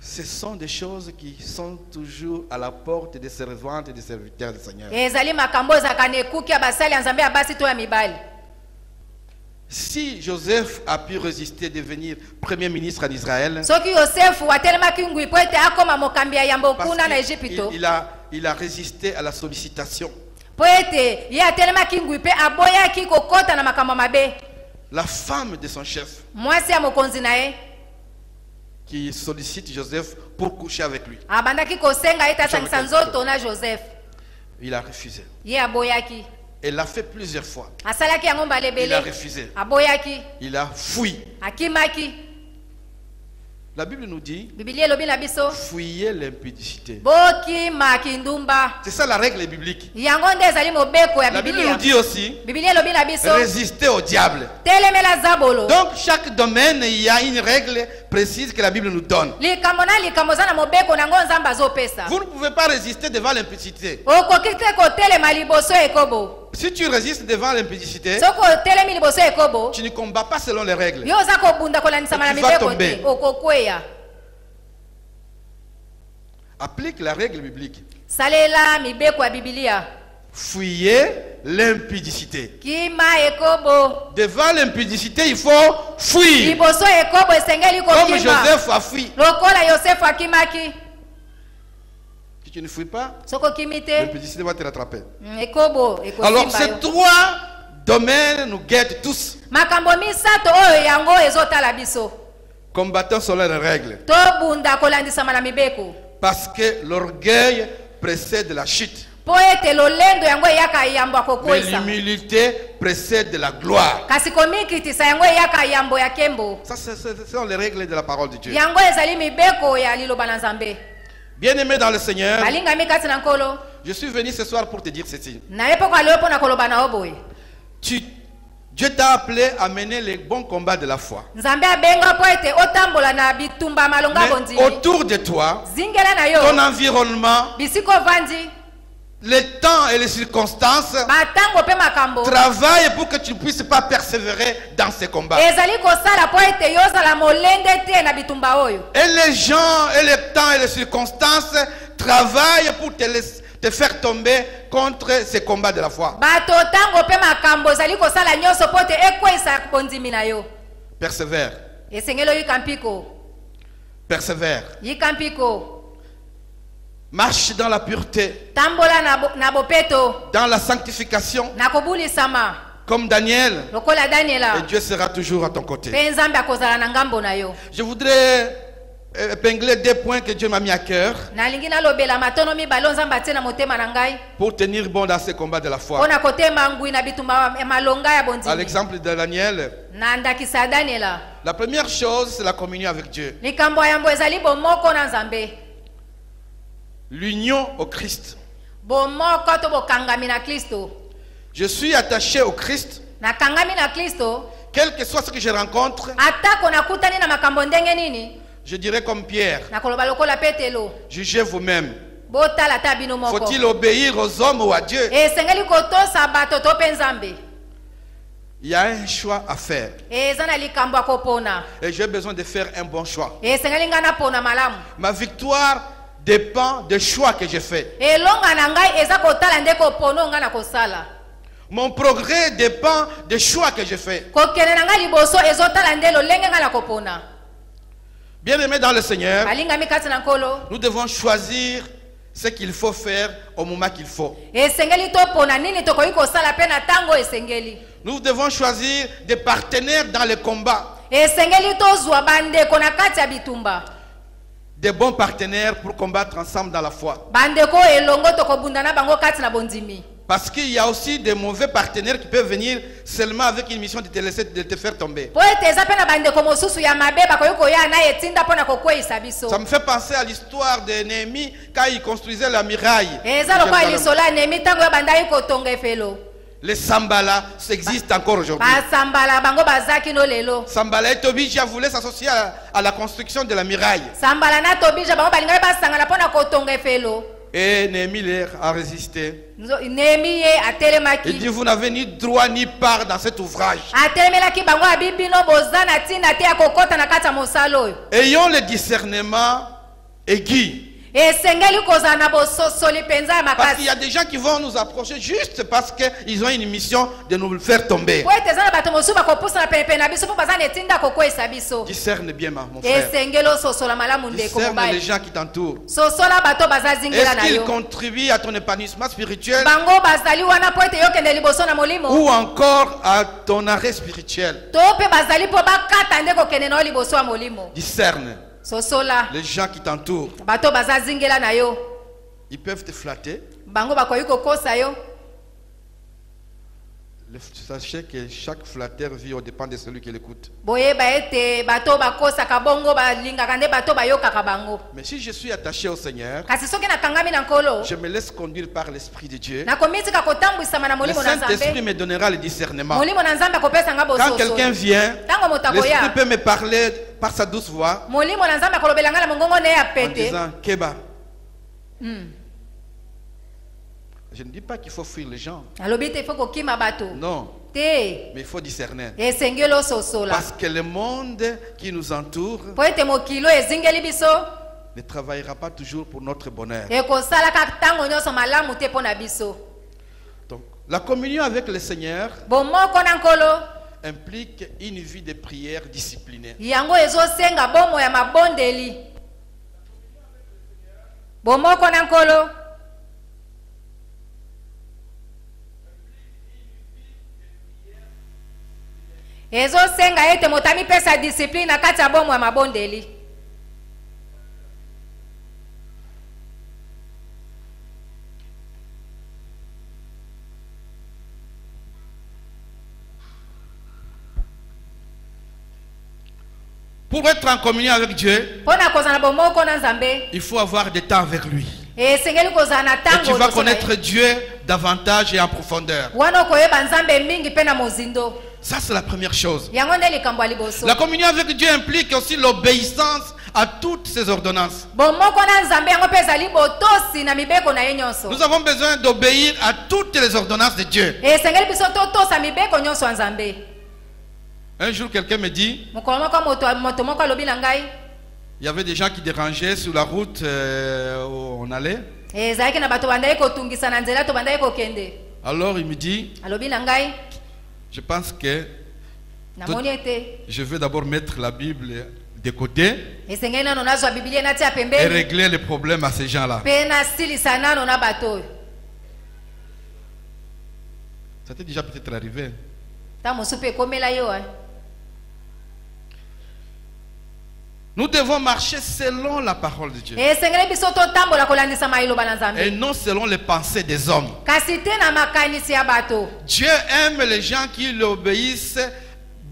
[SPEAKER 3] Ce sont des choses qui sont toujours à la porte des servantes et des serviteurs du Seigneur.
[SPEAKER 4] ezali makambo ezalaka na ekuki ya basali ya nzambe ya basi to ya mibali.
[SPEAKER 3] Si Joseph a pu résister devenir premier ministre en Israël,
[SPEAKER 4] soki yosefu atelemaki ngwi po ete akoma mokambi ya yambo kuna na Ejipito,
[SPEAKER 3] il a résisté à la sollicitation.
[SPEAKER 4] po ete ye atelemaki ngwi pe aboyaki kokota na makambo mabe.
[SPEAKER 3] La femme de son chef
[SPEAKER 4] Mwasi ya mokonzi na ye
[SPEAKER 3] qui sollicite Joseph pour coucher avec lui.
[SPEAKER 4] abandaki kosenga ete asangisa nzoto na Joseph,
[SPEAKER 3] Il a refusé.
[SPEAKER 4] ye aboyaki.
[SPEAKER 3] Elle l'a fait plusieurs fois.
[SPEAKER 4] Asalaki yango
[SPEAKER 3] Il a
[SPEAKER 4] balebele,
[SPEAKER 3] refusé.
[SPEAKER 4] aboyaki,
[SPEAKER 3] Il a fui.
[SPEAKER 4] akimaki.
[SPEAKER 3] La Bible nous dit,
[SPEAKER 4] Biblia elobi na biso
[SPEAKER 3] fuyez l'impudicité.
[SPEAKER 4] bokimaki ndumba.
[SPEAKER 3] C'est ça la règle biblique.
[SPEAKER 4] Yango nde ezali mobeko ya
[SPEAKER 3] La Bible nous
[SPEAKER 4] Biblia.
[SPEAKER 3] dit aussi,
[SPEAKER 4] Biblia elobi na biso
[SPEAKER 3] résister au diable.
[SPEAKER 4] telemela zabolo.
[SPEAKER 3] Donc chaque domaine, il y a une règle précise que la Bible nous donne.
[SPEAKER 4] likambo na likambo za na mobeko nango nzambe azopesa.
[SPEAKER 3] Vous ne pouvez pas résister devant l'impudicité.
[SPEAKER 4] Okoki te kotelema liboso ekobo.
[SPEAKER 3] Si tu résistes devant l'impudicité,
[SPEAKER 4] Soko otelemi liboso ekobo,
[SPEAKER 3] tu ne combats pas selon les règles.
[SPEAKER 4] yo oza kobunda kolanisama na
[SPEAKER 3] Tu vas
[SPEAKER 4] mibeko
[SPEAKER 3] tomber.
[SPEAKER 4] te, okokweya.
[SPEAKER 3] Applique la règle biblique.
[SPEAKER 4] Salela mibeko ya Biblia.
[SPEAKER 3] Fuyez l'impudicité.
[SPEAKER 4] Kima ekobo.
[SPEAKER 3] Devant l'impudicité, il faut fuir.
[SPEAKER 4] Liboso ekobo esengeli
[SPEAKER 3] Comme
[SPEAKER 4] kokima.
[SPEAKER 3] Joseph a fui.
[SPEAKER 4] Lokola Yosefu akimaki.
[SPEAKER 3] Si tu ne fuis pas,
[SPEAKER 4] Soko kimite.
[SPEAKER 3] l'impudicité va te rattraper.
[SPEAKER 4] Ekobo,
[SPEAKER 3] Alors
[SPEAKER 4] ekosimba
[SPEAKER 3] ces
[SPEAKER 4] yo.
[SPEAKER 3] trois domaines nous guettent tous.
[SPEAKER 4] Makambo misato oyo yango ezotala biso.
[SPEAKER 3] Combattons selon les règles.
[SPEAKER 4] Tobunda kolandisama na mibeko.
[SPEAKER 3] Parce que l'orgueil précède la chute.
[SPEAKER 4] Po ete lolendo yango eyaka yambo
[SPEAKER 3] Mais
[SPEAKER 4] akokwesa.
[SPEAKER 3] l'humilité précède la gloire.
[SPEAKER 4] Kasi komikitisa yango eyaka yambo ya kembo.
[SPEAKER 3] Ça, ce sont les règles de la parole de Dieu.
[SPEAKER 4] Yango ezali mibeko ya liloba na Nzambe.
[SPEAKER 3] Bien-aimé dans le Seigneur,
[SPEAKER 4] Balingami kati na nkolo.
[SPEAKER 3] je suis venu ce soir pour te dire ceci.
[SPEAKER 4] Naye poko alio pona koloba na oboye.
[SPEAKER 3] Dieu t'a appelé à mener les bons combats de la foi.
[SPEAKER 4] Nzambe abenga po ete otambola na bitumba malonga
[SPEAKER 3] Mais
[SPEAKER 4] bonzili.
[SPEAKER 3] autour de toi,
[SPEAKER 4] Zingela na
[SPEAKER 3] ton
[SPEAKER 4] yo.
[SPEAKER 3] environnement,
[SPEAKER 4] Bisiko vandi.
[SPEAKER 3] les temps et les circonstances
[SPEAKER 4] Batango pe makambo.
[SPEAKER 3] travaillent pour que tu ne puisses pas persévérer dans ces combats.
[SPEAKER 4] Ezali kosala po ete yozala molende te na bitumba oyo.
[SPEAKER 3] Et les gens et les temps et les circonstances travaillent pour te faire tomber contre ces combats de la foi.
[SPEAKER 4] Bato tango pe makambo ezali kosala nyonso po ete ekwesa bondimi na yo.
[SPEAKER 3] Persévère,
[SPEAKER 4] Esengelo yikampiko.
[SPEAKER 3] persévère.
[SPEAKER 4] Yikampiko.
[SPEAKER 3] Marche dans la pureté,
[SPEAKER 4] Tambola na bopeto.
[SPEAKER 3] dans la sanctification,
[SPEAKER 4] Na kobulisama.
[SPEAKER 3] comme Daniel.
[SPEAKER 4] Lokola Daniela.
[SPEAKER 3] Et Dieu sera toujours à ton côté.
[SPEAKER 4] Pe Nzambe akozala na ngambo na yo.
[SPEAKER 3] Je voudrais épingler des points que Dieu m'a mis à cœur
[SPEAKER 4] Nalingi nalobela matono mibale Nzambe atie na motema na ngai.
[SPEAKER 3] pour tenir bon dans ces combats de la foi.
[SPEAKER 4] Pona kotema ngwi na bitumba malonga ya
[SPEAKER 3] À
[SPEAKER 4] bondimi.
[SPEAKER 3] l'exemple de Daniel,
[SPEAKER 4] Na ndakisa Daniela.
[SPEAKER 3] la première chose, c'est la communion avec Dieu.
[SPEAKER 4] Likambo yambo ezali bomoko na Nzambe.
[SPEAKER 3] L'union au Christ.
[SPEAKER 4] Bomoko to bokangami na Kristo.
[SPEAKER 3] Je suis attaché au Christ,
[SPEAKER 4] Nakangami na Kristo.
[SPEAKER 3] quel que soit ce que je rencontre.
[SPEAKER 4] Atako nakutani na makambo ndenge nini?
[SPEAKER 3] Je dirais comme Pierre,
[SPEAKER 4] Nakoloba lokola Petelo.
[SPEAKER 3] jugez vous-même.
[SPEAKER 4] Botala ta bino moko.
[SPEAKER 3] Faut-il obéir aux hommes ou à Dieu?
[SPEAKER 4] Esengeli kotosa bato to pe Nzambe.
[SPEAKER 3] Il y a un choix à faire.
[SPEAKER 4] Eza na likambo akopona.
[SPEAKER 3] Et j'ai besoin de faire un bon choix.
[SPEAKER 4] Esengeli ngana pona malamu.
[SPEAKER 3] Ma victoire dépend des choix que j'ai faits.
[SPEAKER 4] Elonga na ngai eza kotala ndeko pono ngana kosala.
[SPEAKER 3] Mon progrès dépend des choix que j'ai faits.
[SPEAKER 4] Kokene na ngai liboso ezotala ndelo lenge ngana kopona.
[SPEAKER 3] Bien-aimés dans le Seigneur,
[SPEAKER 4] Balinga mikati na nkolo.
[SPEAKER 3] nous devons choisir ce qu'il faut faire au moment qu'il faut.
[SPEAKER 4] Esengeli to pona nini tokoki kosala pe na tango esengeli.
[SPEAKER 3] Nous devons choisir des partenaires dans les combats.
[SPEAKER 4] Esengeli to zwa bandeko na kati ya bitumba.
[SPEAKER 3] Des bons partenaires pour combattre ensemble dans la foi.
[SPEAKER 4] Bandeko elongo tokobunda na bango kati na bondimi.
[SPEAKER 3] Parce qu'il y a aussi des mauvais partenaires qui peuvent venir seulement avec une mission de te laisser, de te faire tomber.
[SPEAKER 4] Po ete eza pe na bandeko mosusu ya mabe bakoki koya na etinda mpona kokweyisa biso.
[SPEAKER 3] Ça me fait penser à l'histoire de Néhémie quand il construisait la muraille.
[SPEAKER 4] Eza lokola lisola nemi ntango ya bandaki kotonga efelo.
[SPEAKER 3] Les Sambala existent encore aujourd'hui.
[SPEAKER 4] Basambala bango bazaki no lelo.
[SPEAKER 3] Sambala et Tobija voulaient s'associer à la construction de la muraille.
[SPEAKER 4] Sambala na Tobija bango balingaki basangana mpona kotonga efelo.
[SPEAKER 3] Et Néhémie leur a résisté.
[SPEAKER 4] Nehemi ye
[SPEAKER 3] Il
[SPEAKER 4] atelemaki.
[SPEAKER 3] dit, vous n'avez ni droit ni part dans cet ouvrage.
[SPEAKER 4] Atelemelaki bango abi bino boza na ntina te ya kokota na kati ya mosala oyo.
[SPEAKER 3] Ayons le discernement aigu.
[SPEAKER 4] esengeli kozala na bososoli mpenza ya
[SPEAKER 3] Parce qu'il y
[SPEAKER 4] makasi
[SPEAKER 3] a des gens qui vont nous approcher juste parce qu'ils ont une mission de nous faire tomber.
[SPEAKER 4] po ete eza na bato mosusu bakopusana penepene na biso mpo baza na etinda kokweyisa biso.
[SPEAKER 3] Discerne bien, mon frère.
[SPEAKER 4] Esengeli ososola malamu ndeko
[SPEAKER 3] Discerne les
[SPEAKER 4] mobali
[SPEAKER 3] gens qui t'entourent.
[SPEAKER 4] sosola bato baza zingela
[SPEAKER 3] Est-ce
[SPEAKER 4] na
[SPEAKER 3] qu'ils
[SPEAKER 4] yo
[SPEAKER 3] contribuent à ton épanouissement spirituel
[SPEAKER 4] bango bazali wana po ete yokende liboso na molimo
[SPEAKER 3] ou encore à ton arrêt spirituel?
[SPEAKER 4] to mpe bazali mpo bakata nde kokende na yo liboso ya molimo.
[SPEAKER 3] Discerne
[SPEAKER 4] sosola
[SPEAKER 3] les gens qui t'entourent.
[SPEAKER 4] bato baza zingela na yo
[SPEAKER 3] Ils peuvent te flatter.
[SPEAKER 4] bango bakoki kokosa yo.
[SPEAKER 3] Sachez que chaque flatteur vit au dépend de celui qui l'écoute.
[SPEAKER 4] boyeba ete bato bakosaka bongo balingaka nde bato bayokaka bango.
[SPEAKER 3] Mais si je suis attaché au Seigneur,
[SPEAKER 4] kasi soki nakangami na nkolo
[SPEAKER 3] je me laisse conduire par l'Esprit de Dieu.
[SPEAKER 4] nakomitika kotambwisama na
[SPEAKER 3] Le
[SPEAKER 4] molimo na
[SPEAKER 3] Saint-Esprit
[SPEAKER 4] nzambe.
[SPEAKER 3] me donnera le discernement.
[SPEAKER 4] molimo na nzambe akopesanga
[SPEAKER 3] Quand quelqu'un
[SPEAKER 4] bososo
[SPEAKER 3] vient,
[SPEAKER 4] ntango moto
[SPEAKER 3] l'Esprit
[SPEAKER 4] akoya
[SPEAKER 3] peut me parler par sa douce voix
[SPEAKER 4] molimo na nzambe akolobelanga na mongongo ne ya
[SPEAKER 3] en
[SPEAKER 4] pete.
[SPEAKER 3] disant Keba. Je ne dis pas qu'il faut fuir les gens.
[SPEAKER 4] alobi te ifo kokima bato
[SPEAKER 3] Non,
[SPEAKER 4] te
[SPEAKER 3] mais il faut discerner.
[SPEAKER 4] esengeli ososola
[SPEAKER 3] Parce que le monde qui nous entoure
[SPEAKER 4] po ete mokilo ezingeli biso
[SPEAKER 3] ne travaillera pas toujours pour notre bonheur.
[SPEAKER 4] ekosalaka ntango nyonso malamu te mpo na biso.
[SPEAKER 3] Donc, la communion avec le Seigneur
[SPEAKER 4] bomoko na nkolo
[SPEAKER 3] implique une vie de prière disciplinée.
[SPEAKER 4] yango ezosenga bomo ya mabondeli. bomoko na nkolo ezosenga ete moto amipesa discipline na kati ya bomo ya mabondeli.
[SPEAKER 3] Pour être en communion avec Dieu,
[SPEAKER 4] mpo na kozala bomoko na nzambe
[SPEAKER 3] il faut avoir du temps avec lui.
[SPEAKER 4] esengeli kozala na
[SPEAKER 3] Et tu
[SPEAKER 4] ntango
[SPEAKER 3] vas
[SPEAKER 4] liboso na ye.
[SPEAKER 3] connaître Dieu davantage et en profondeur.
[SPEAKER 4] wana okoyeba nzambe mingi mpe na mozindo.
[SPEAKER 3] Ça, c'est la première chose.
[SPEAKER 4] yango nde likambo ya liboso.
[SPEAKER 3] La communion avec Dieu implique aussi l'obéissance à toutes ses ordonnances.
[SPEAKER 4] bomoko na nzambe yango mpe ezali botosi na mibeko na ye nyonso.
[SPEAKER 3] Nous avons besoin d'obéir à toutes les ordonnances de Dieu.
[SPEAKER 4] esengeli biso totosa mibeko nyonso ya nzambe.
[SPEAKER 3] Un jour, quelqu'un me dit,
[SPEAKER 4] mokolo moko moto moko alobi na ngai
[SPEAKER 3] il y avait des gens qui dérangeaient sur la route où on allait.
[SPEAKER 4] ezalaki na bato bandaki kotungisa na nzela to bandaki kokende.
[SPEAKER 3] Alors il me dit,
[SPEAKER 4] alobi na ngai
[SPEAKER 3] je pense que
[SPEAKER 4] namoni ete
[SPEAKER 3] je vais d'abord mettre la Bible de côté
[SPEAKER 4] esengeli nano nazwa bibilia natia
[SPEAKER 3] et
[SPEAKER 4] pembeni
[SPEAKER 3] régler les problèmes à ces gens-là.
[SPEAKER 4] mpe nasilisa nano na bato oyo.
[SPEAKER 3] Ça t'est déjà peut-être arrivé.
[SPEAKER 4] ntango mosusu mpe ekomela yo
[SPEAKER 3] Nous devons marcher selon la parole de Dieu
[SPEAKER 4] esengeli biso totambola kolandisama liloba na
[SPEAKER 3] et
[SPEAKER 4] nzambe
[SPEAKER 3] non selon les pensées des hommes.
[SPEAKER 4] kasi te na makanisi ya bato.
[SPEAKER 3] Dieu aime les gens qui l'obéissent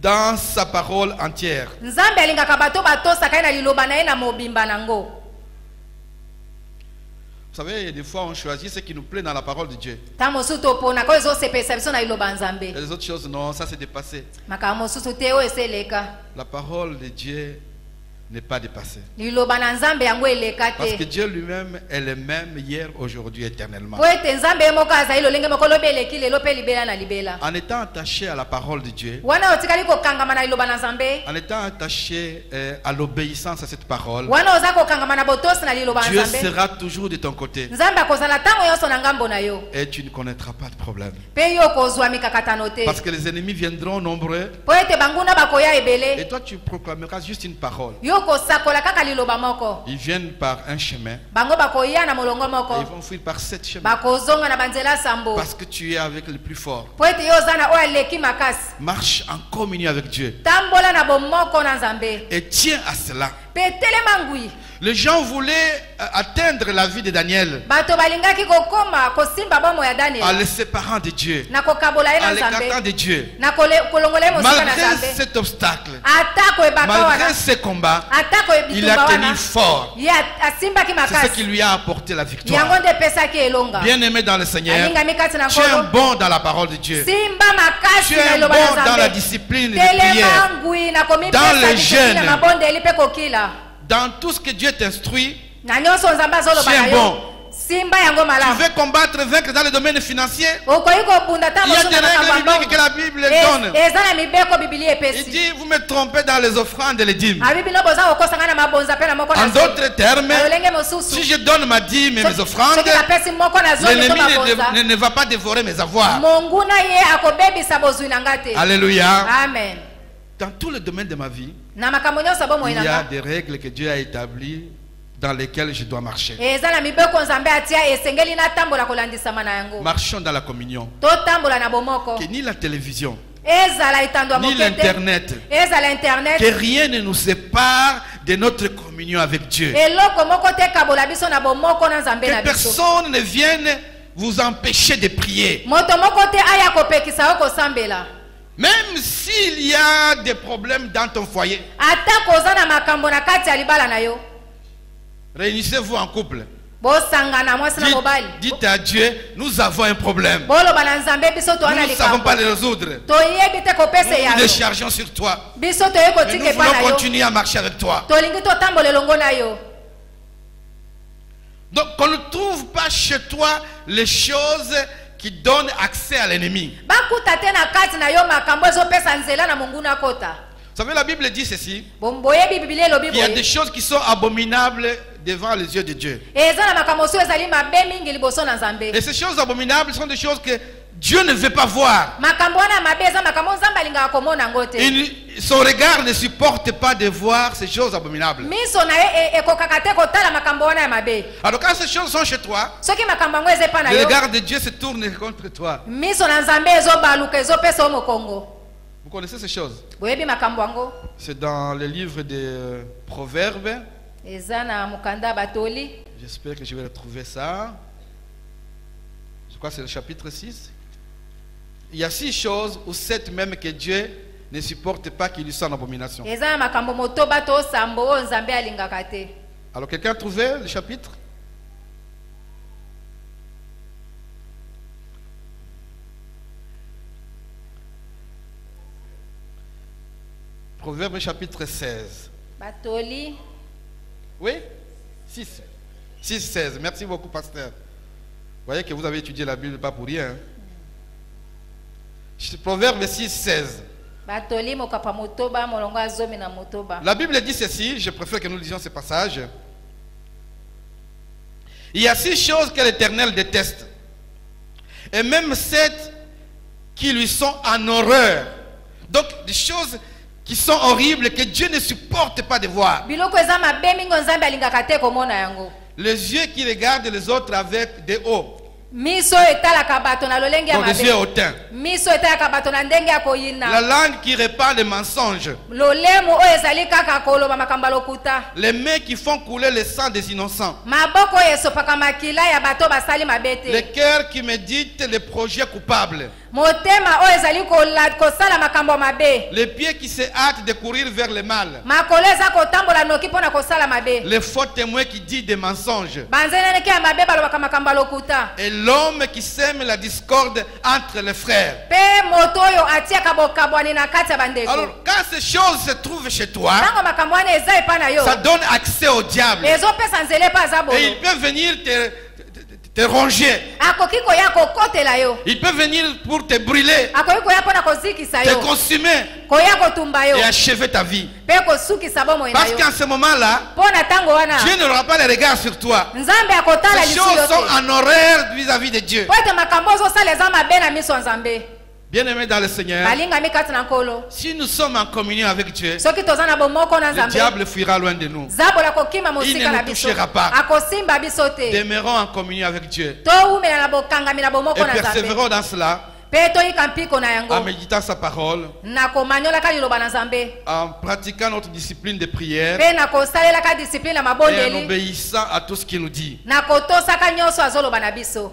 [SPEAKER 3] dans sa parole entière.
[SPEAKER 4] nzambe alingaka bato batosaka ye na liloba na ye na mobimba nango.
[SPEAKER 3] Vous savez, des fois on choisit ce qui nous plaît dans la parole de Dieu.
[SPEAKER 4] ntango mosusu toponaka oyo ezosepelisa biso na liloba ya nzambe.
[SPEAKER 3] Et les autres choses, non, ça c'est dépassé.
[SPEAKER 4] makambo mosusu te oyo eseleka.
[SPEAKER 3] La parole de Dieu n'est pas dépassée.
[SPEAKER 4] liloba na nzambe yango eleka
[SPEAKER 3] Parce que
[SPEAKER 4] te.
[SPEAKER 3] Dieu lui-même est le même hier, aujourd'hui, éternellement.
[SPEAKER 4] po ete nzambe ye moko azali lolenge moko lobi eleki lelo mpe libela na libela.
[SPEAKER 3] En étant attaché à la parole de Dieu,
[SPEAKER 4] wana otikali kokangama na liloba na nzambe
[SPEAKER 3] en étant attaché à l'obéissance à cette parole,
[SPEAKER 4] wana oza kokangama na botosi na liloba
[SPEAKER 3] Dieu
[SPEAKER 4] na nzambe
[SPEAKER 3] sera toujours de ton côté
[SPEAKER 4] nzambe akozala ntango nyonso na ngambo na yo
[SPEAKER 3] et tu ne connaîtras pas de problème.
[SPEAKER 4] mpe yo kozwa mikakatano te.
[SPEAKER 3] Parce que les ennemis viendront nombreux
[SPEAKER 4] po ete banguna bakoya
[SPEAKER 3] et
[SPEAKER 4] ebele
[SPEAKER 3] toi tu proclameras juste une parole.
[SPEAKER 4] yo kosakola kaka liloba moko.
[SPEAKER 3] Ils viennent par un chemin
[SPEAKER 4] bango bakoya na molongo
[SPEAKER 3] et ils
[SPEAKER 4] moko
[SPEAKER 3] vont fuir par 7 chemins.
[SPEAKER 4] bakozonga na banzela sambo
[SPEAKER 3] Parce que tu es avec le plus fort.
[SPEAKER 4] po ete yo oza na oyo aleki makasi.
[SPEAKER 3] Marche en communion avec Dieu
[SPEAKER 4] tambola na bomoko na nzambe
[SPEAKER 3] et tiens à cela.
[SPEAKER 4] mpe telema ngwi.
[SPEAKER 3] Les gens voulaient atteindre la vie de Daniel
[SPEAKER 4] bato balingaki kokoma kosimba bomo ya
[SPEAKER 3] en
[SPEAKER 4] daniel
[SPEAKER 3] les séparant de Dieu,
[SPEAKER 4] na kokabola ye
[SPEAKER 3] en
[SPEAKER 4] na
[SPEAKER 3] l'écartant
[SPEAKER 4] nzambe
[SPEAKER 3] de Dieu.
[SPEAKER 4] na kolongola ye mosika na
[SPEAKER 3] Malgré
[SPEAKER 4] nzambe.
[SPEAKER 3] cet obstacle,
[SPEAKER 4] atako ebaka
[SPEAKER 3] malgré
[SPEAKER 4] wana
[SPEAKER 3] ces combats,
[SPEAKER 4] atako
[SPEAKER 3] il a
[SPEAKER 4] bitumba
[SPEAKER 3] tenu
[SPEAKER 4] wana
[SPEAKER 3] fort.
[SPEAKER 4] ye asimbaki
[SPEAKER 3] C'est ce qui
[SPEAKER 4] makasi
[SPEAKER 3] lui a apporté la
[SPEAKER 4] yango
[SPEAKER 3] victoire.
[SPEAKER 4] nde epesaki elonga.
[SPEAKER 3] Bien-aimé dans le Seigneur,
[SPEAKER 4] alingami kati na
[SPEAKER 3] tu es
[SPEAKER 4] nkolo
[SPEAKER 3] bon dans la parole de Dieu.
[SPEAKER 4] simba makasi
[SPEAKER 3] Tu es
[SPEAKER 4] na liloba
[SPEAKER 3] bon
[SPEAKER 4] na
[SPEAKER 3] dans la
[SPEAKER 4] nzambe
[SPEAKER 3] discipline de
[SPEAKER 4] telema
[SPEAKER 3] prière.
[SPEAKER 4] ngwi na
[SPEAKER 3] Dans
[SPEAKER 4] komipesa
[SPEAKER 3] le
[SPEAKER 4] discipline na
[SPEAKER 3] jeûne.
[SPEAKER 4] mabondeli mpe kokila
[SPEAKER 3] Dans tout ce que Dieu t'instruit,
[SPEAKER 4] na nyonso nzambe azoloba
[SPEAKER 3] Tu es
[SPEAKER 4] na
[SPEAKER 3] bon.
[SPEAKER 4] yo simba yango
[SPEAKER 3] Tu
[SPEAKER 4] malamu.
[SPEAKER 3] veux combattre, vaincre dans le domaine financier.
[SPEAKER 4] Okoki kobunda ta
[SPEAKER 3] Il y a
[SPEAKER 4] mosusu
[SPEAKER 3] des
[SPEAKER 4] na makambo
[SPEAKER 3] règles
[SPEAKER 4] ya
[SPEAKER 3] bibliques que la Bible donne.
[SPEAKER 4] eza na mibeko biblia
[SPEAKER 3] Il
[SPEAKER 4] epesi.
[SPEAKER 3] dit, vous me trompez dans les offrandes et les dîmes.
[SPEAKER 4] Abi bino boza kokosanga na mabonza pe na moko na
[SPEAKER 3] En d'autres termes,
[SPEAKER 4] na lolenge mosusu.
[SPEAKER 3] si je donne ma dîme et mes offrandes,
[SPEAKER 4] Soki napesi moko na zomi to
[SPEAKER 3] l'ennemi
[SPEAKER 4] mabonza.
[SPEAKER 3] ne va pas dévorer mes avoirs.
[SPEAKER 4] Monguna ye akobebisa bozwi na nga te.
[SPEAKER 3] Alléluia.
[SPEAKER 4] Amen.
[SPEAKER 3] Dans tous les domaines de ma vie,
[SPEAKER 4] Na makambo nyonso bomoi
[SPEAKER 3] il
[SPEAKER 4] na
[SPEAKER 3] y a
[SPEAKER 4] nga.
[SPEAKER 3] des règles que Dieu a établies dans lesquelles je dois marcher.
[SPEAKER 4] Eza na mibeko nzambe atia esengeli na tambola kolandisama na yango.
[SPEAKER 3] Marchons dans la communion.
[SPEAKER 4] To tambola na bomoko.
[SPEAKER 3] Que ni la télévision,
[SPEAKER 4] Ezala itandwa
[SPEAKER 3] ni
[SPEAKER 4] mokete.
[SPEAKER 3] l'internet,
[SPEAKER 4] Ezala internet.
[SPEAKER 3] que rien ne nous sépare de notre communion avec Dieu.
[SPEAKER 4] Eloko moko te kabola biso na bomoko na nzambe na
[SPEAKER 3] Que
[SPEAKER 4] biso.
[SPEAKER 3] personne ne vienne vous empêcher de prier.
[SPEAKER 4] Moto moko te aya kopekisa yo kosambela.
[SPEAKER 3] Même s'il y a des problèmes dans ton foyer,
[SPEAKER 4] Ata koza na makambo na kati ya libala na yo.
[SPEAKER 3] réunissez-vous en couple.
[SPEAKER 4] Bosangana mwasi na mobali.
[SPEAKER 3] Dites à Dieu, nous avons un problème.
[SPEAKER 4] Boloba na nzambe biso to
[SPEAKER 3] Nous
[SPEAKER 4] ana
[SPEAKER 3] ne savons
[SPEAKER 4] likambo.
[SPEAKER 3] pas le résoudre.
[SPEAKER 4] Toyebi te kopesa
[SPEAKER 3] Nous
[SPEAKER 4] ya.
[SPEAKER 3] déchargeons sur toi.
[SPEAKER 4] Biso toye
[SPEAKER 3] Mais
[SPEAKER 4] kotike
[SPEAKER 3] nous
[SPEAKER 4] pa na
[SPEAKER 3] voulons
[SPEAKER 4] yo.
[SPEAKER 3] continuer à marcher avec toi.
[SPEAKER 4] Tolingi to tambola elongo na yo.
[SPEAKER 3] Donc, qu'on ne trouve pas chez toi les choses qui donnent accès à l'ennemi.
[SPEAKER 4] Bakuta te na kati na yo makambo ezopesa nzela na monguna kota.
[SPEAKER 3] Vous savez, la Bible dit ceci.
[SPEAKER 4] Boyebi biblia elobi
[SPEAKER 3] Il y a
[SPEAKER 4] boye.
[SPEAKER 3] des choses qui sont abominables devant les yeux de Dieu.
[SPEAKER 4] Eza na makambo so ezali mabe mingi liboso na nzambe.
[SPEAKER 3] Et ces choses abominables sont des choses que Dieu ne veut pas voir.
[SPEAKER 4] Makambo wana mabe eza makambo nzambe alingaka komona ngo te.
[SPEAKER 3] Son regard ne supporte pas de voir ces choses abominables.
[SPEAKER 4] Miso na ye ekokaka te kotala makambo wana ya mabe.
[SPEAKER 3] Alors quand ces choses sont chez toi,
[SPEAKER 4] Soki makambo yango eza epa na
[SPEAKER 3] le
[SPEAKER 4] yo.
[SPEAKER 3] regard de Dieu se tourne contre toi.
[SPEAKER 4] Miso na nzambe ezobaluka ezopesa yo mokongo.
[SPEAKER 3] Vous connaissez ces choses?
[SPEAKER 4] Boyebi makambo yango.
[SPEAKER 3] C'est dans le livre des Proverbes.
[SPEAKER 4] Eza na mokanda batoli.
[SPEAKER 3] J'espère que je vais retrouver ça. Je crois que c'est le chapitre 6. Il y a 6 choses ou 7 même que Dieu ne supporte pas qu'il lui soit en abomination.
[SPEAKER 4] Eza na makambo motoba to sambo oyo nzambe alingaka te.
[SPEAKER 3] Alors quelqu'un a trouvé le chapitre? Proverbe chapitre 16.
[SPEAKER 4] Batoli.
[SPEAKER 3] Oui? 6. 6, 16. Merci beaucoup, pasteur. Vous voyez que vous avez étudié la Bible pas pour rien. Proverbe 6, 16.
[SPEAKER 4] Batoli mokapa motoba molongo azomi na motoba.
[SPEAKER 3] La Bible dit ceci, je préfère que nous lisions ce passage. Il y a 6 choses que l'Éternel déteste, et même 7 qui lui sont en horreur. Donc des choses qui sont horribles que Dieu ne supporte pas de voir.
[SPEAKER 4] Biloko eza mabe mingi nzambe alingaka te komona yango.
[SPEAKER 3] Les yeux qui regardent les autres avec des hauts,
[SPEAKER 4] Miso etalaka bato na lolenge ya
[SPEAKER 3] donc des yeux
[SPEAKER 4] mabe.
[SPEAKER 3] hautains.
[SPEAKER 4] Miso etalaka bato na ndenge ya
[SPEAKER 3] La
[SPEAKER 4] koyina.
[SPEAKER 3] langue qui répand les mensonges.
[SPEAKER 4] Lolemo oyo ezali kaka koloba makambo ya lokuta.
[SPEAKER 3] Les mains qui font couler le sang des innocents.
[SPEAKER 4] Maboko oyo esopaka makila ya bato basali mabe te.
[SPEAKER 3] Les cœurs qui méditent les projets coupables.
[SPEAKER 4] Motema oyo ezali kosala makambo ya mabe.
[SPEAKER 3] Les pieds qui se hâtent de courir vers le mal.
[SPEAKER 4] Makolo eza kotambola noki mpona kosala mabe.
[SPEAKER 3] Les faux témoins qui disent des mensonges.
[SPEAKER 4] Banzeneneke ya mabe balobaka makambo ya lokuta.
[SPEAKER 3] Et l'homme qui sème la discorde entre les frères.
[SPEAKER 4] Pe moto oyo atiaka bokabwani na kati ya bandeko.
[SPEAKER 3] Alors, quand ces choses se trouvent chez toi,
[SPEAKER 4] Ntango makambo wana eza epa na yo.
[SPEAKER 3] ça donne accès au diable.
[SPEAKER 4] Ezopesa nzela epa aza
[SPEAKER 3] Et il
[SPEAKER 4] bolo.
[SPEAKER 3] peut venir te ronger.
[SPEAKER 4] Akoki koya kokotela yo.
[SPEAKER 3] Il peut venir pour te brûler,
[SPEAKER 4] Akoki koya mpona kozikisa
[SPEAKER 3] te
[SPEAKER 4] yo.
[SPEAKER 3] consumer
[SPEAKER 4] Koya kotumba yo.
[SPEAKER 3] et achever ta vie.
[SPEAKER 4] Pe kosukisa bomoi na
[SPEAKER 3] Parce
[SPEAKER 4] yo.
[SPEAKER 3] qu'en ce moment-là,
[SPEAKER 4] Mpona ntango wana.
[SPEAKER 3] Dieu n'aura pas le regard sur toi.
[SPEAKER 4] Nzambe akotala
[SPEAKER 3] Ces
[SPEAKER 4] lisu
[SPEAKER 3] choses
[SPEAKER 4] yo
[SPEAKER 3] sont
[SPEAKER 4] te.
[SPEAKER 3] en horreur vis-à-vis de Dieu.
[SPEAKER 4] Po ete makambo ozosala eza mabe na miso ya nzambe.
[SPEAKER 3] Bien-aimés dans le Seigneur,
[SPEAKER 4] Balingami kati na nkolo.
[SPEAKER 3] si nous sommes en communion avec Dieu,
[SPEAKER 4] Soki toza na bomoko na
[SPEAKER 3] le
[SPEAKER 4] nzambe.
[SPEAKER 3] diable fuira loin de nous.
[SPEAKER 4] Zabola kokima
[SPEAKER 3] Il
[SPEAKER 4] mosika
[SPEAKER 3] ne
[SPEAKER 4] na
[SPEAKER 3] nous
[SPEAKER 4] biso.
[SPEAKER 3] touchera pas.
[SPEAKER 4] Akosimba biso te.
[SPEAKER 3] Demeurons en communion avec Dieu
[SPEAKER 4] Towumela na bokangami na bomoko
[SPEAKER 3] et
[SPEAKER 4] na nzambe.
[SPEAKER 3] persévérons dans cela
[SPEAKER 4] Pe toyika mpiko na yango.
[SPEAKER 3] en méditant sa parole,
[SPEAKER 4] Na komanyolaka liloba na nzambe.
[SPEAKER 3] en pratiquant notre discipline de prière
[SPEAKER 4] Pe na kosalelaka discipline na
[SPEAKER 3] et en
[SPEAKER 4] mabondeli.
[SPEAKER 3] obéissant à tout ce qu'il nous dit.
[SPEAKER 4] Na kotosaka nyonso azoloba na biso.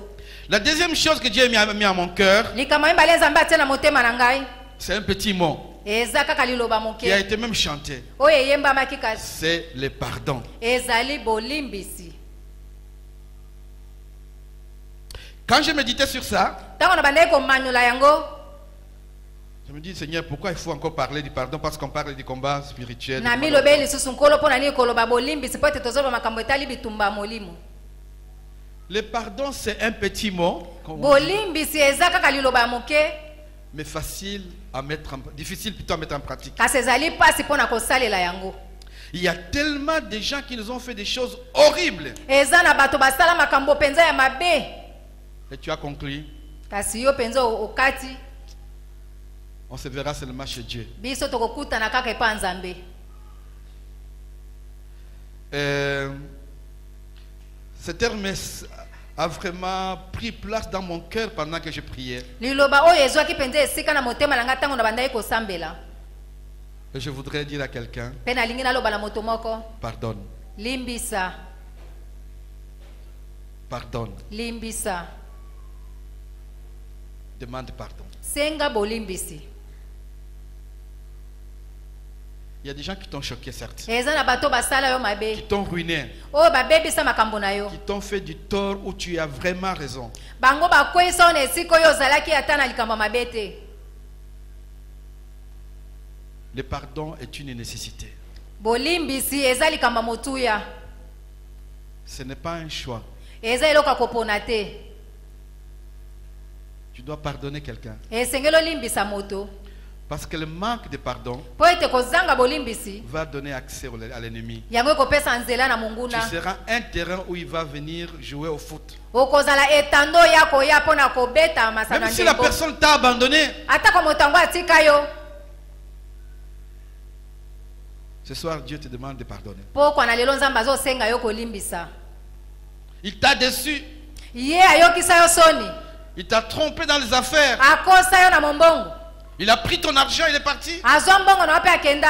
[SPEAKER 3] La deuxième chose que Dieu a mis à mon cœur,
[SPEAKER 4] Likambo mbale nzambe atia na motema na ngai.
[SPEAKER 3] c'est un petit mot
[SPEAKER 4] Eza kaka liloba moke.
[SPEAKER 3] qui a été même chanté.
[SPEAKER 4] Oyo eyembamaki kasi.
[SPEAKER 3] C'est le pardon.
[SPEAKER 4] Ezali bolimbisi.
[SPEAKER 3] Quand je méditais sur ça,
[SPEAKER 4] Ntango na bandaki komanyola yango.
[SPEAKER 3] je me dis, Seigneur, pourquoi il faut encore parler du pardon? Parce qu'on parle du combat spirituel.
[SPEAKER 4] Na milobeli lisusu nkolo mpona nini koloba bolimbisi po ete tozoloba makambo etali bitumba ya molimo.
[SPEAKER 3] Le pardon, c'est un petit mot, comme on dit,
[SPEAKER 4] bolimbisi eza kaka liloba ya moke
[SPEAKER 3] mais facile à mettre difficile plutôt à mettre en pratique.
[SPEAKER 4] kasi ezali mpasi mpo na kosalela yango.
[SPEAKER 3] Il y a tellement de gens qui nous ont fait des choses horribles.
[SPEAKER 4] eza na bato basala makambo mpenza ya mabe
[SPEAKER 3] Et tu as conclu,
[SPEAKER 4] kasi yo mpenza okati
[SPEAKER 3] on se verra seulement chez Dieu.
[SPEAKER 4] biso tokokutana kaka epa nzambe.
[SPEAKER 3] Ce terme a vraiment pris place dans mon cœur pendant que je priais.
[SPEAKER 4] liloba oyo ezwaki mpenza esika na motema na ngai ntango na bandaki kosambela.
[SPEAKER 3] Et je voudrais dire à quelqu'un,
[SPEAKER 4] mpe nalingi naloba na moto moko
[SPEAKER 3] pardonne,
[SPEAKER 4] limbisa
[SPEAKER 3] pardonne,
[SPEAKER 4] limbisa
[SPEAKER 3] demande pardon.
[SPEAKER 4] senga bolimbisi.
[SPEAKER 3] Il y a des gens qui t'ont choqué, certes,
[SPEAKER 4] eza na bato basala yo
[SPEAKER 3] qui
[SPEAKER 4] mabe
[SPEAKER 3] t'ont ruiné,
[SPEAKER 4] oyo babebisa makambo na yo
[SPEAKER 3] qui t'ont fait du tort où tu as vraiment raison.
[SPEAKER 4] bango bakweyisa yo na esika oyo ozalaki ata na likambo mabe te.
[SPEAKER 3] Le pardon est une nécessité.
[SPEAKER 4] bolimbisi eza likambo motuya,
[SPEAKER 3] Ce n'est pas un choix.
[SPEAKER 4] eza eloko ya kopona te.
[SPEAKER 3] Tu dois pardonner quelqu'un.
[SPEAKER 4] esengeli olimbisa moto
[SPEAKER 3] Parce que le manque de pardon
[SPEAKER 4] mpo ete kozanga bolimbisi
[SPEAKER 3] va donner accès à l'ennemi.
[SPEAKER 4] yango ekopesa nzela na
[SPEAKER 3] Tu
[SPEAKER 4] monguna.
[SPEAKER 3] seras un terrain où il va venir jouer au foot.
[SPEAKER 4] okozala etando ya koya mpo na kobeta masano
[SPEAKER 3] Même
[SPEAKER 4] ya
[SPEAKER 3] si la
[SPEAKER 4] ndembo.
[SPEAKER 3] personne t'a abandonné,
[SPEAKER 4] atako moto yango atika yo
[SPEAKER 3] ce soir Dieu te demande de pardonner.
[SPEAKER 4] mpo kwana lelo nzambe azosenga yo kolimbisa.
[SPEAKER 3] Il t'a déçu,
[SPEAKER 4] ye ayokisa yo soni,
[SPEAKER 3] il t'a trompé dans les affaires,
[SPEAKER 4] akosa yo na mombongo,
[SPEAKER 3] il a pris ton argent, il est parti.
[SPEAKER 4] azwa mbongo na yo mpe akenda.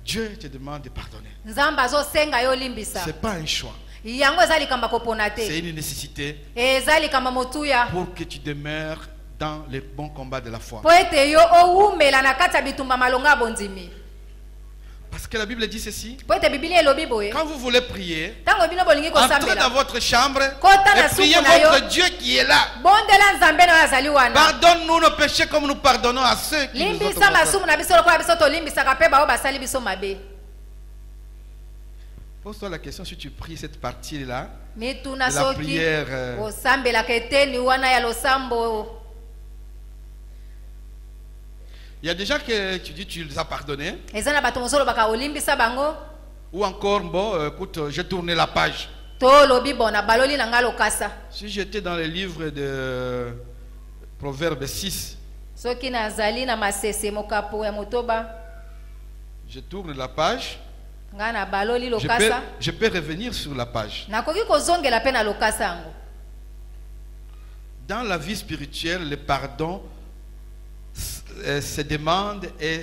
[SPEAKER 3] Dieu te demande de pardonner.
[SPEAKER 4] nzambe azosenga yo olimbisa.
[SPEAKER 3] C'est pas un choix,
[SPEAKER 4] yango eza likambo ya kopona
[SPEAKER 3] c'est
[SPEAKER 4] te,
[SPEAKER 3] une nécessité
[SPEAKER 4] eza likambo motuya
[SPEAKER 3] pour que tu demeures dans les bons combats de la foi.
[SPEAKER 4] mpo ete yo owumela na kati ya bitumba malonga ya bondimi.
[SPEAKER 3] Parce que la Bible dit ceci,
[SPEAKER 4] mpo ete biblia elobi boye
[SPEAKER 3] quand vous voulez prier,
[SPEAKER 4] ntango bino bolingi
[SPEAKER 3] entrez dans
[SPEAKER 4] kosambela
[SPEAKER 3] votre chambre
[SPEAKER 4] Kota na
[SPEAKER 3] et priez
[SPEAKER 4] suku na yo.
[SPEAKER 3] votre Dieu qui est là.
[SPEAKER 4] bondela nzambe na oyo azali wana.
[SPEAKER 3] Pardonne-nous nos péchés comme nous pardonnons à ceux qui nous ont
[SPEAKER 4] limbisa
[SPEAKER 3] offensés.
[SPEAKER 4] masumu na biso lokola biso tolimbisaka mpe bao basali biso mabe.
[SPEAKER 3] Pose-toi la question si tu pries cette partie-là,
[SPEAKER 4] mituna
[SPEAKER 3] de la
[SPEAKER 4] soki
[SPEAKER 3] prière,
[SPEAKER 4] osambelaka eteni wana ya losambo.
[SPEAKER 3] il y a des gens que tu dis tu les as pardonnés,
[SPEAKER 4] eza na bato mosusu olobaka olimbisa bango
[SPEAKER 3] ou encore, bon, écoute, j'ai tourné la page.
[SPEAKER 4] to olobi bona baloli na ngai lokasa.
[SPEAKER 3] Si j'étais dans le livre de Proverbe 6,
[SPEAKER 4] soki nazali na masese mokapo ya motoba
[SPEAKER 3] je tourne la page,
[SPEAKER 4] ngai na baloli lokasa,
[SPEAKER 3] je peux revenir sur la page.
[SPEAKER 4] nakoki kozongela mpe na lokasa yango.
[SPEAKER 3] Dans la vie spirituelle, le pardon se demande et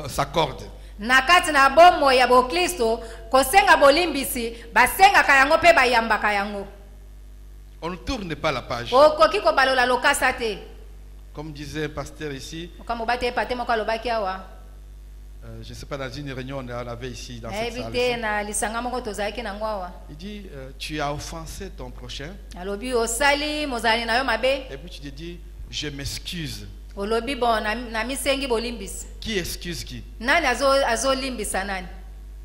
[SPEAKER 3] s'accorde.
[SPEAKER 4] na kati na bomoi ya boklisto kosenga bolimbisi basengaka yango mpe bayambaka yango.
[SPEAKER 3] On ne tourne pas la page.
[SPEAKER 4] okoki kobalola lokasa te.
[SPEAKER 3] Comme disait un pasteur ici,
[SPEAKER 4] okamoba te epa te moko alobaki awa
[SPEAKER 3] je ne sais pas, dans une réunion on avait ici dans cette
[SPEAKER 4] nayebi
[SPEAKER 3] salle.
[SPEAKER 4] te
[SPEAKER 3] Ici.
[SPEAKER 4] na lisanga moko tozalaki nango awa.
[SPEAKER 3] Il dit, tu as offensé ton prochain
[SPEAKER 4] alobi osali mozali na yo mabe,
[SPEAKER 3] et puis tu te dis, je m'excuse.
[SPEAKER 4] olobi bon na misengi bolimbisi.
[SPEAKER 3] Qui excuse qui?
[SPEAKER 4] nani azolimbisa nani?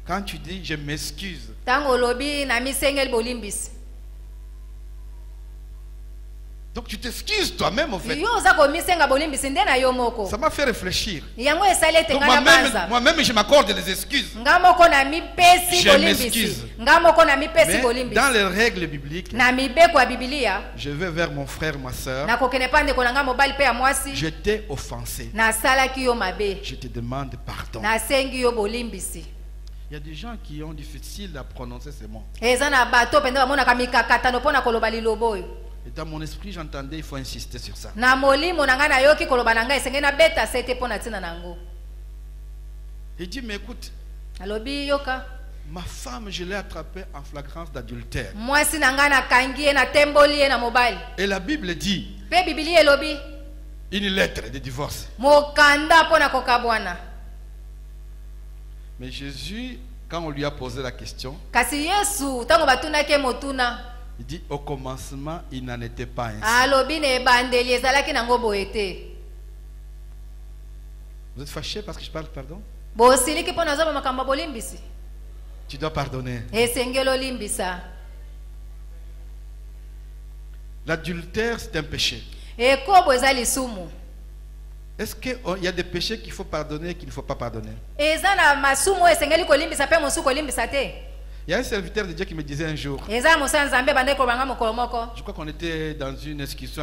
[SPEAKER 3] Quand tu dis, je m'excuse,
[SPEAKER 4] ntango olobi na misengeli bolimbisi,
[SPEAKER 3] donc tu t'excuses toi-même en fait.
[SPEAKER 4] yo oza komisenga bolimbisi nde na yo moko.
[SPEAKER 3] Ça m'a fait réfléchir.
[SPEAKER 4] yango esali ete
[SPEAKER 3] Donc
[SPEAKER 4] ngai na banza
[SPEAKER 3] moi-même, je m'accorde les excuses.
[SPEAKER 4] nga moko na mipesi
[SPEAKER 3] Je
[SPEAKER 4] bolimbisi,
[SPEAKER 3] m'excuse.
[SPEAKER 4] nga moko na mipesi
[SPEAKER 3] Mais
[SPEAKER 4] bolimbisi.
[SPEAKER 3] dans les règles bibliques,
[SPEAKER 4] na mibeko ya bibilia
[SPEAKER 3] je vais vers mon frère, ma soeur.
[SPEAKER 4] nakokende mpa ndeko na ngai mobali mpe ya mwasi,
[SPEAKER 3] Je t'ai offensé.
[SPEAKER 4] nasalaki yo mabe,
[SPEAKER 3] Je te demande pardon.
[SPEAKER 4] nasengi yo bolimbisi.
[SPEAKER 3] Il y a des gens qui ont difficile à prononcer ces mots.
[SPEAKER 4] eza na bato mpenza bamonaka mikakatano mpo na koloba liloba oyo.
[SPEAKER 3] Et dans mon esprit, j'entendais, il faut insister sur ça.
[SPEAKER 4] na molimo na ngai nayoki koloba na ngai esengeli nabeta sete mpo na ntina na yango.
[SPEAKER 3] Il dit, mais écoute,
[SPEAKER 4] alobi yoka
[SPEAKER 3] ma femme, je l'ai attrapée en flagrance d'adultère.
[SPEAKER 4] mwasi na ngai nakangi ye natemboli ye na mobali.
[SPEAKER 3] Et la Bible dit,
[SPEAKER 4] mpe bibilia elobi
[SPEAKER 3] une lettre de divorce.
[SPEAKER 4] mokanda mpo na kokabwana.
[SPEAKER 3] Mais Jésus, quand on lui a posé la question,
[SPEAKER 4] kasi yesu ntango batunaki ye motuna,
[SPEAKER 3] il dit, au commencement, il n'en était pas ainsi.
[SPEAKER 4] alobi na ebandeli ezalaki nango boye te.
[SPEAKER 3] Vous êtes fâché parce que je parle pardon?
[SPEAKER 4] bosiliki mpo nazoba makambo ya bolimbisi,
[SPEAKER 3] Tu dois pardonner.
[SPEAKER 4] esengeli olimbisa.
[SPEAKER 3] Il y a des gens qui ont difficile à prononcer ces mots.
[SPEAKER 4] na molimo na ngai nayoki koloba liloba oyo.
[SPEAKER 3] Et dans mon esprit, j'entendais, il faut insister sur ça.
[SPEAKER 4] na
[SPEAKER 3] L'adultère, c'est un péché.
[SPEAKER 4] ekobo eza lisumu.
[SPEAKER 3] Est-ce qu'il y a des péchés qu'il faut pardonner et qu'il ne faut pas pardonner?
[SPEAKER 4] Eza na masumu esengeli kolimbisa pe mosu kolimbisa te.
[SPEAKER 3] Il y a un serviteur de Dieu qui me disait un jour,
[SPEAKER 4] Eza mosa nzambe bande ko banga mokolo moko.
[SPEAKER 3] je crois qu'on était dans une excursion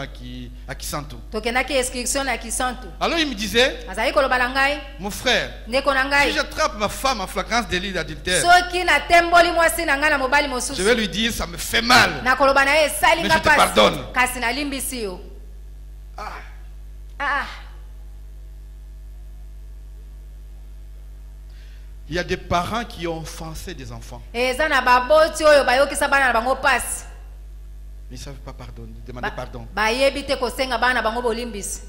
[SPEAKER 3] à Kisantu.
[SPEAKER 4] Tokendaki excursion na Kisantu.
[SPEAKER 3] Alors il me disait,
[SPEAKER 4] Azali koloba ngai,
[SPEAKER 3] mon frère,
[SPEAKER 4] ndeko na
[SPEAKER 3] si
[SPEAKER 4] ngai.
[SPEAKER 3] j'attrape ma femme en flagrance délit d'adultère,
[SPEAKER 4] Soki na temboli mwasi na nga na mobali
[SPEAKER 3] je
[SPEAKER 4] mosusu.
[SPEAKER 3] vais lui dire, ça me fait mal.
[SPEAKER 4] Na koloba na ye sali
[SPEAKER 3] Mais
[SPEAKER 4] nga
[SPEAKER 3] je te pardonne.
[SPEAKER 4] Kasi na limbisi yo. Ah.
[SPEAKER 3] Il y a des parents qui ont offensé des enfants.
[SPEAKER 4] Eza na baboti oyo bayokisa bana na bango pasi.
[SPEAKER 3] Ils ne savent pas pardonner, demander pardon.
[SPEAKER 4] Bayebi te kosenga bana na bango bolimbisi.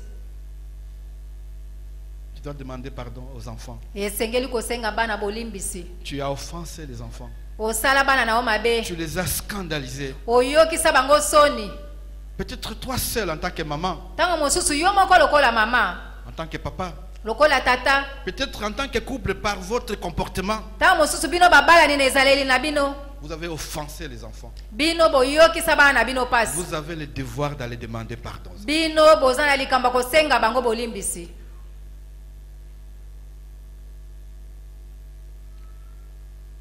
[SPEAKER 3] Tu dois demander pardon aux enfants.
[SPEAKER 4] Esengeli kosenga bana bolimbisi.
[SPEAKER 3] Tu as offensé les enfants.
[SPEAKER 4] Osala bana na o mabe.
[SPEAKER 3] Tu les as scandalisés.
[SPEAKER 4] Oyokisa bango soni.
[SPEAKER 3] Peut-être toi seul en tant que maman,
[SPEAKER 4] Tango mosusu yo moko lokola mama,
[SPEAKER 3] en tant que papa.
[SPEAKER 4] lokola tata.
[SPEAKER 3] Peut-être en tant que couple par votre comportement,
[SPEAKER 4] Tango mosusu bino babala ni ezaleli na bino.
[SPEAKER 3] vous avez offensé les enfants.
[SPEAKER 4] Bino boyokisa bana na bino pasi.
[SPEAKER 3] Vous avez le devoir d'aller demander pardon.
[SPEAKER 4] Bino bozana likamba kosenga bango bolimbisi.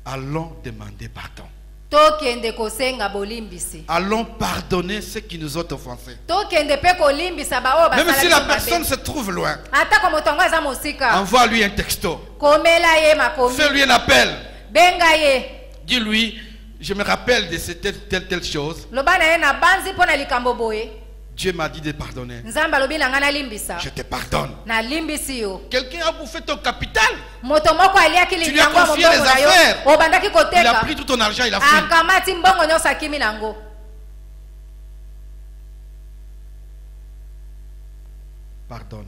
[SPEAKER 3] Allons demander pardon.
[SPEAKER 4] Tokende kosenga bolimbisi.
[SPEAKER 3] Allons pardonner ceux qui nous ont offensés.
[SPEAKER 4] Tokende pe kolimbisa ba o basala.
[SPEAKER 3] Même si la personne se trouve loin,
[SPEAKER 4] Ata ko motongo eza mosika.
[SPEAKER 3] envoie-lui un texto.
[SPEAKER 4] Komela ye makomi.
[SPEAKER 3] Fais-lui un appel.
[SPEAKER 4] Benga ye.
[SPEAKER 3] Dis-lui, je me rappelle de cette telle chose.
[SPEAKER 4] Loba na ye na banzi pona likambo boye.
[SPEAKER 3] Dieu m'a dit de pardonner.
[SPEAKER 4] Nzamba lobi na ngana limbisa.
[SPEAKER 3] Je te pardonne.
[SPEAKER 4] Na limbisi yo.
[SPEAKER 3] Quelqu'un a bouffé ton capital.
[SPEAKER 4] Moto moko aliaki
[SPEAKER 3] Tu lui as
[SPEAKER 4] likambo
[SPEAKER 3] confié les
[SPEAKER 4] mobongo na yo.
[SPEAKER 3] affaires.
[SPEAKER 4] Obandaki
[SPEAKER 3] Il a
[SPEAKER 4] koteka.
[SPEAKER 3] pris tout ton argent, il a fui.
[SPEAKER 4] Akamati mbongo nyonso akimi nango.
[SPEAKER 3] Pardonne.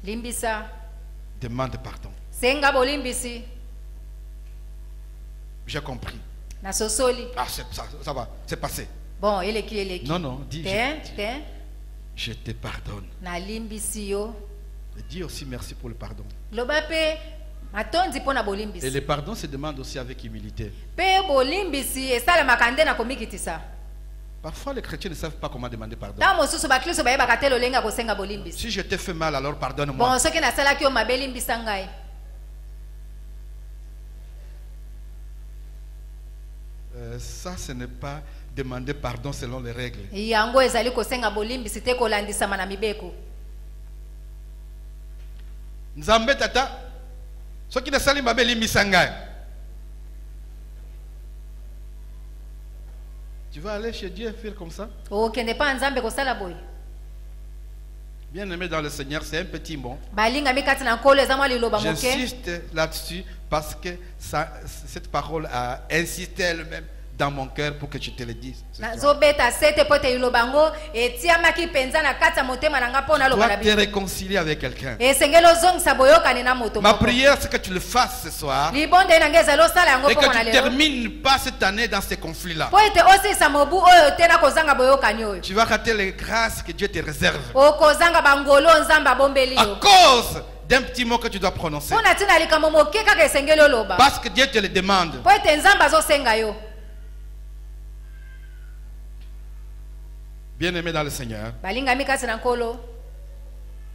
[SPEAKER 4] Limbisa.
[SPEAKER 3] Demande pardon.
[SPEAKER 4] Senga bolimbisi.
[SPEAKER 3] J'ai compris.
[SPEAKER 4] Na sosoli.
[SPEAKER 3] Ah, ça va, c'est passé.
[SPEAKER 4] Bon, eleki.
[SPEAKER 3] Non, non, dis,
[SPEAKER 4] Te.
[SPEAKER 3] je te pardonne.
[SPEAKER 4] Na limbisi yo.
[SPEAKER 3] Et dis aussi merci pour le pardon.
[SPEAKER 4] Loba pe matondi pona
[SPEAKER 3] Et
[SPEAKER 4] bolimbisi.
[SPEAKER 3] le pardon se demande aussi avec humilité.
[SPEAKER 4] Pe bolimbisi esala makande na komikitisa.
[SPEAKER 3] Parfois, les chrétiens ne savent pas comment demander pardon.
[SPEAKER 4] Ta mosusu bakristo bayeba te lolenga kosenga bolimbisi.
[SPEAKER 3] Si je t'ai fait mal, alors pardonne-moi.
[SPEAKER 4] Bon, soki nasalaki yo mabe limbisa ngai.
[SPEAKER 3] Ça, ce n'est pas demander pardon selon les règles.
[SPEAKER 4] Yango ezali kosenga bolimbisi te kolandisama na mibeko.
[SPEAKER 3] Nzambe tata, ce qui ne salit ma belle misanga. Tu vas aller chez Dieu et faire comme ça?
[SPEAKER 4] Okende pa nzambe kosala boy.
[SPEAKER 3] Bien aimé dans le Seigneur, c'est un petit mot.
[SPEAKER 4] Balinga mikati na nkolo eza mwa liloba moke.
[SPEAKER 3] J'insiste là-dessus parce que cette parole a insisté elle-même dans mon cœur pour que je te le dise.
[SPEAKER 4] Nazobeta sete pote liloba ngo etiamaki penza na kati ya motema na nga pona
[SPEAKER 3] Tu
[SPEAKER 4] loba
[SPEAKER 3] dois
[SPEAKER 4] na
[SPEAKER 3] te
[SPEAKER 4] biso.
[SPEAKER 3] réconcilier avec quelqu'un.
[SPEAKER 4] Esengeli ozongisa boyokani na moto
[SPEAKER 3] Ma
[SPEAKER 4] moko.
[SPEAKER 3] prière, c'est que tu le fasses ce soir
[SPEAKER 4] Libonde na ngai ezali osala yango
[SPEAKER 3] et
[SPEAKER 4] mpo
[SPEAKER 3] que
[SPEAKER 4] na
[SPEAKER 3] tu ne
[SPEAKER 4] lelo.
[SPEAKER 3] termines pas cette année dans ces conflits-là.
[SPEAKER 4] Po ete osilisa mobu oyo te na kozanga boyokani oyo.
[SPEAKER 3] Tu vas rater les grâces que Dieu te réserve
[SPEAKER 4] Okozanga bangolo nzambe abombeli
[SPEAKER 3] à
[SPEAKER 4] yo.
[SPEAKER 3] cause d'un petit mot que tu dois prononcer.
[SPEAKER 4] Pona tina likambo moke kaka esengeli oloba.
[SPEAKER 3] Parce que Dieu te le demande.
[SPEAKER 4] Po ete nzambe azosenga yo.
[SPEAKER 3] Bien-aimé dans le Seigneur,
[SPEAKER 4] Balinga mikati na nkolo.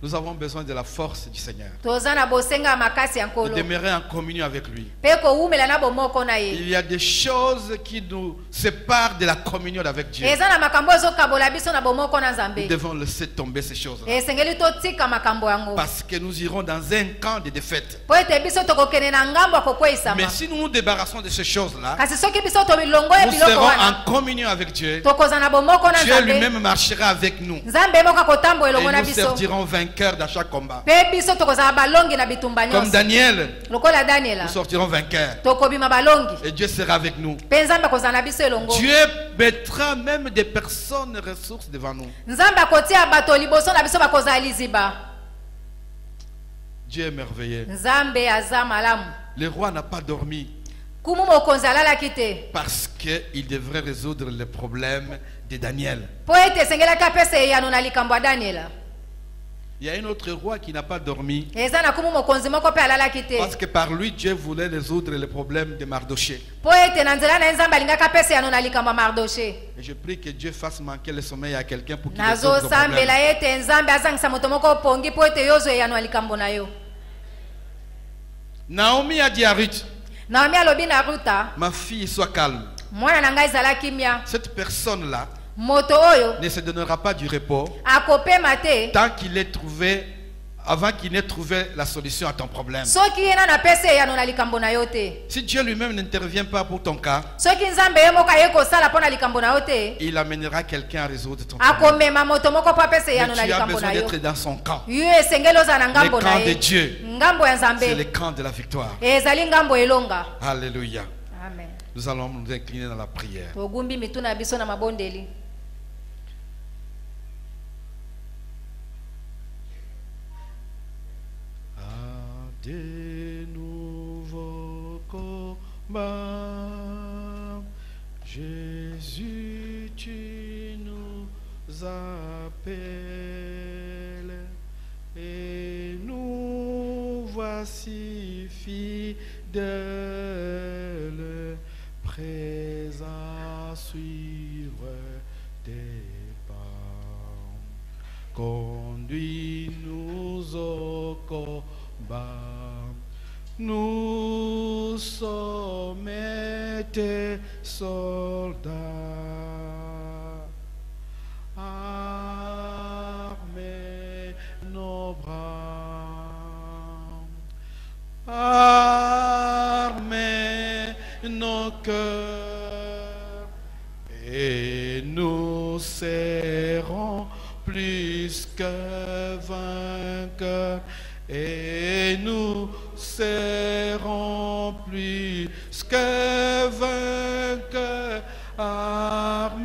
[SPEAKER 3] nous avons besoin de la force du Seigneur.
[SPEAKER 4] Toza na bosenga makasi ya
[SPEAKER 3] De
[SPEAKER 4] nkolo.
[SPEAKER 3] demeurer en communion avec lui.
[SPEAKER 4] Pe kowumela na bomoko na ye.
[SPEAKER 3] Il y a des choses qui nous séparent de la communion avec Dieu.
[SPEAKER 4] Eza na makambo ezokabola biso na bomoko na
[SPEAKER 3] Nous
[SPEAKER 4] nzambe.
[SPEAKER 3] devons laisser tomber ces choses-là.
[SPEAKER 4] Esengeli totika makambo yango.
[SPEAKER 3] Parce que nous irons dans un camp de défaite.
[SPEAKER 4] Po ete biso tokokende na ngambo ya kokweisama.
[SPEAKER 3] Mais si nous nous débarrassons de ces choses-là,
[SPEAKER 4] Kasi soki biso tomilongo
[SPEAKER 3] nous
[SPEAKER 4] biloko
[SPEAKER 3] serons
[SPEAKER 4] wana.
[SPEAKER 3] en communion avec Dieu.
[SPEAKER 4] Tokoza na bomoko na
[SPEAKER 3] Dieu
[SPEAKER 4] nzambe.
[SPEAKER 3] lui-même marchera avec nous.
[SPEAKER 4] Nzambe moko kotambo
[SPEAKER 3] Et
[SPEAKER 4] elongo na
[SPEAKER 3] nous
[SPEAKER 4] biso.
[SPEAKER 3] sortirons vainqueurs dans chaque combat.
[SPEAKER 4] Pe biso tokozala balongi na bitumba
[SPEAKER 3] Comme
[SPEAKER 4] nyonso.
[SPEAKER 3] Daniel,
[SPEAKER 4] Lokola Daniela.
[SPEAKER 3] nous sortirons vainqueurs.
[SPEAKER 4] Tokobima balongi.
[SPEAKER 3] Et Dieu sera avec nous.
[SPEAKER 4] Pe nzambe akozala na biso elongo.
[SPEAKER 3] Dieu mettra même des personnes ressources devant nous.
[SPEAKER 4] Nzambe akotia bato liboso na biso bakozala liziba.
[SPEAKER 3] Dieu est merveilleux.
[SPEAKER 4] Nzambe aza malamu.
[SPEAKER 3] Le roi n'a pas dormi
[SPEAKER 4] Kumu mokonzi alalaki te.
[SPEAKER 3] parce qu'il devrait résoudre le problème de Daniel.
[SPEAKER 4] Po ete esengelaki apesa eyano na likambo ya Daniela.
[SPEAKER 3] Il y a un autre roi qui n'a pas dormi.
[SPEAKER 4] eza na kumu mokonzi moko mpe alalaki te
[SPEAKER 3] Parce que par lui, Dieu voulait résoudre le problème de Mardoché.
[SPEAKER 4] mpo ete na nzela na ye nzambe alingaki apesa yano na likambo ya Mardoche.
[SPEAKER 3] Et je prie que Dieu fasse manquer le sommeil à quelqu'un pour qu'il résolve ce problème.
[SPEAKER 4] nazosambela ye ete nzambe azangisa moto moko opongi mpo ete yo ozwa eyano ya likambo na yo.
[SPEAKER 3] Naomi a dit à Ruth,
[SPEAKER 4] Naomi alobi na Ruta,
[SPEAKER 3] ma fille, sois calme.
[SPEAKER 4] mwana na ngai zala kimia,
[SPEAKER 3] Cette personne-là
[SPEAKER 4] moto oyo
[SPEAKER 3] ne se donnera pas du repos
[SPEAKER 4] akopema te
[SPEAKER 3] tant qu'il ait trouvé, avant qu'il n'ait trouvé la solution à ton problème.
[SPEAKER 4] soki ye nano apesa eyano na likambo na yo te.
[SPEAKER 3] Si Dieu lui-même n'intervient pas pour ton cas,
[SPEAKER 4] soki nzambe ye moko aye kosala mpo na likambo na yo te,
[SPEAKER 3] il amènera quelqu'un à résoudre ton problème.
[SPEAKER 4] akomema moto moko mpo apesa
[SPEAKER 3] Mais
[SPEAKER 4] eyano na
[SPEAKER 3] tu as
[SPEAKER 4] likambo
[SPEAKER 3] besoin
[SPEAKER 4] na yo.
[SPEAKER 3] d'être dans son camp.
[SPEAKER 4] yo esengeli oza na
[SPEAKER 3] Le
[SPEAKER 4] ngambo na
[SPEAKER 3] camp de
[SPEAKER 4] ye,
[SPEAKER 3] Dieu,
[SPEAKER 4] ngambo ya
[SPEAKER 3] c'est
[SPEAKER 4] nzambe,
[SPEAKER 3] le camp de la victoire.
[SPEAKER 4] ezali ngambo elonga.
[SPEAKER 3] Alléluia.
[SPEAKER 4] Amen.
[SPEAKER 3] Nous allons nous incliner dans la prière.
[SPEAKER 4] togumbi mituna na biso na mabondeli.
[SPEAKER 3] Des nouveaux combats, Jésus, tu nous appelles et nous voici fidèles, prêts à suivre tes pas. Conduis-nous au combat. Nous sommes tes soldats, armés nos bras, armés nos cœurs, et nous serons plus que vainqueurs. Et nous serons plus que vainqueurs,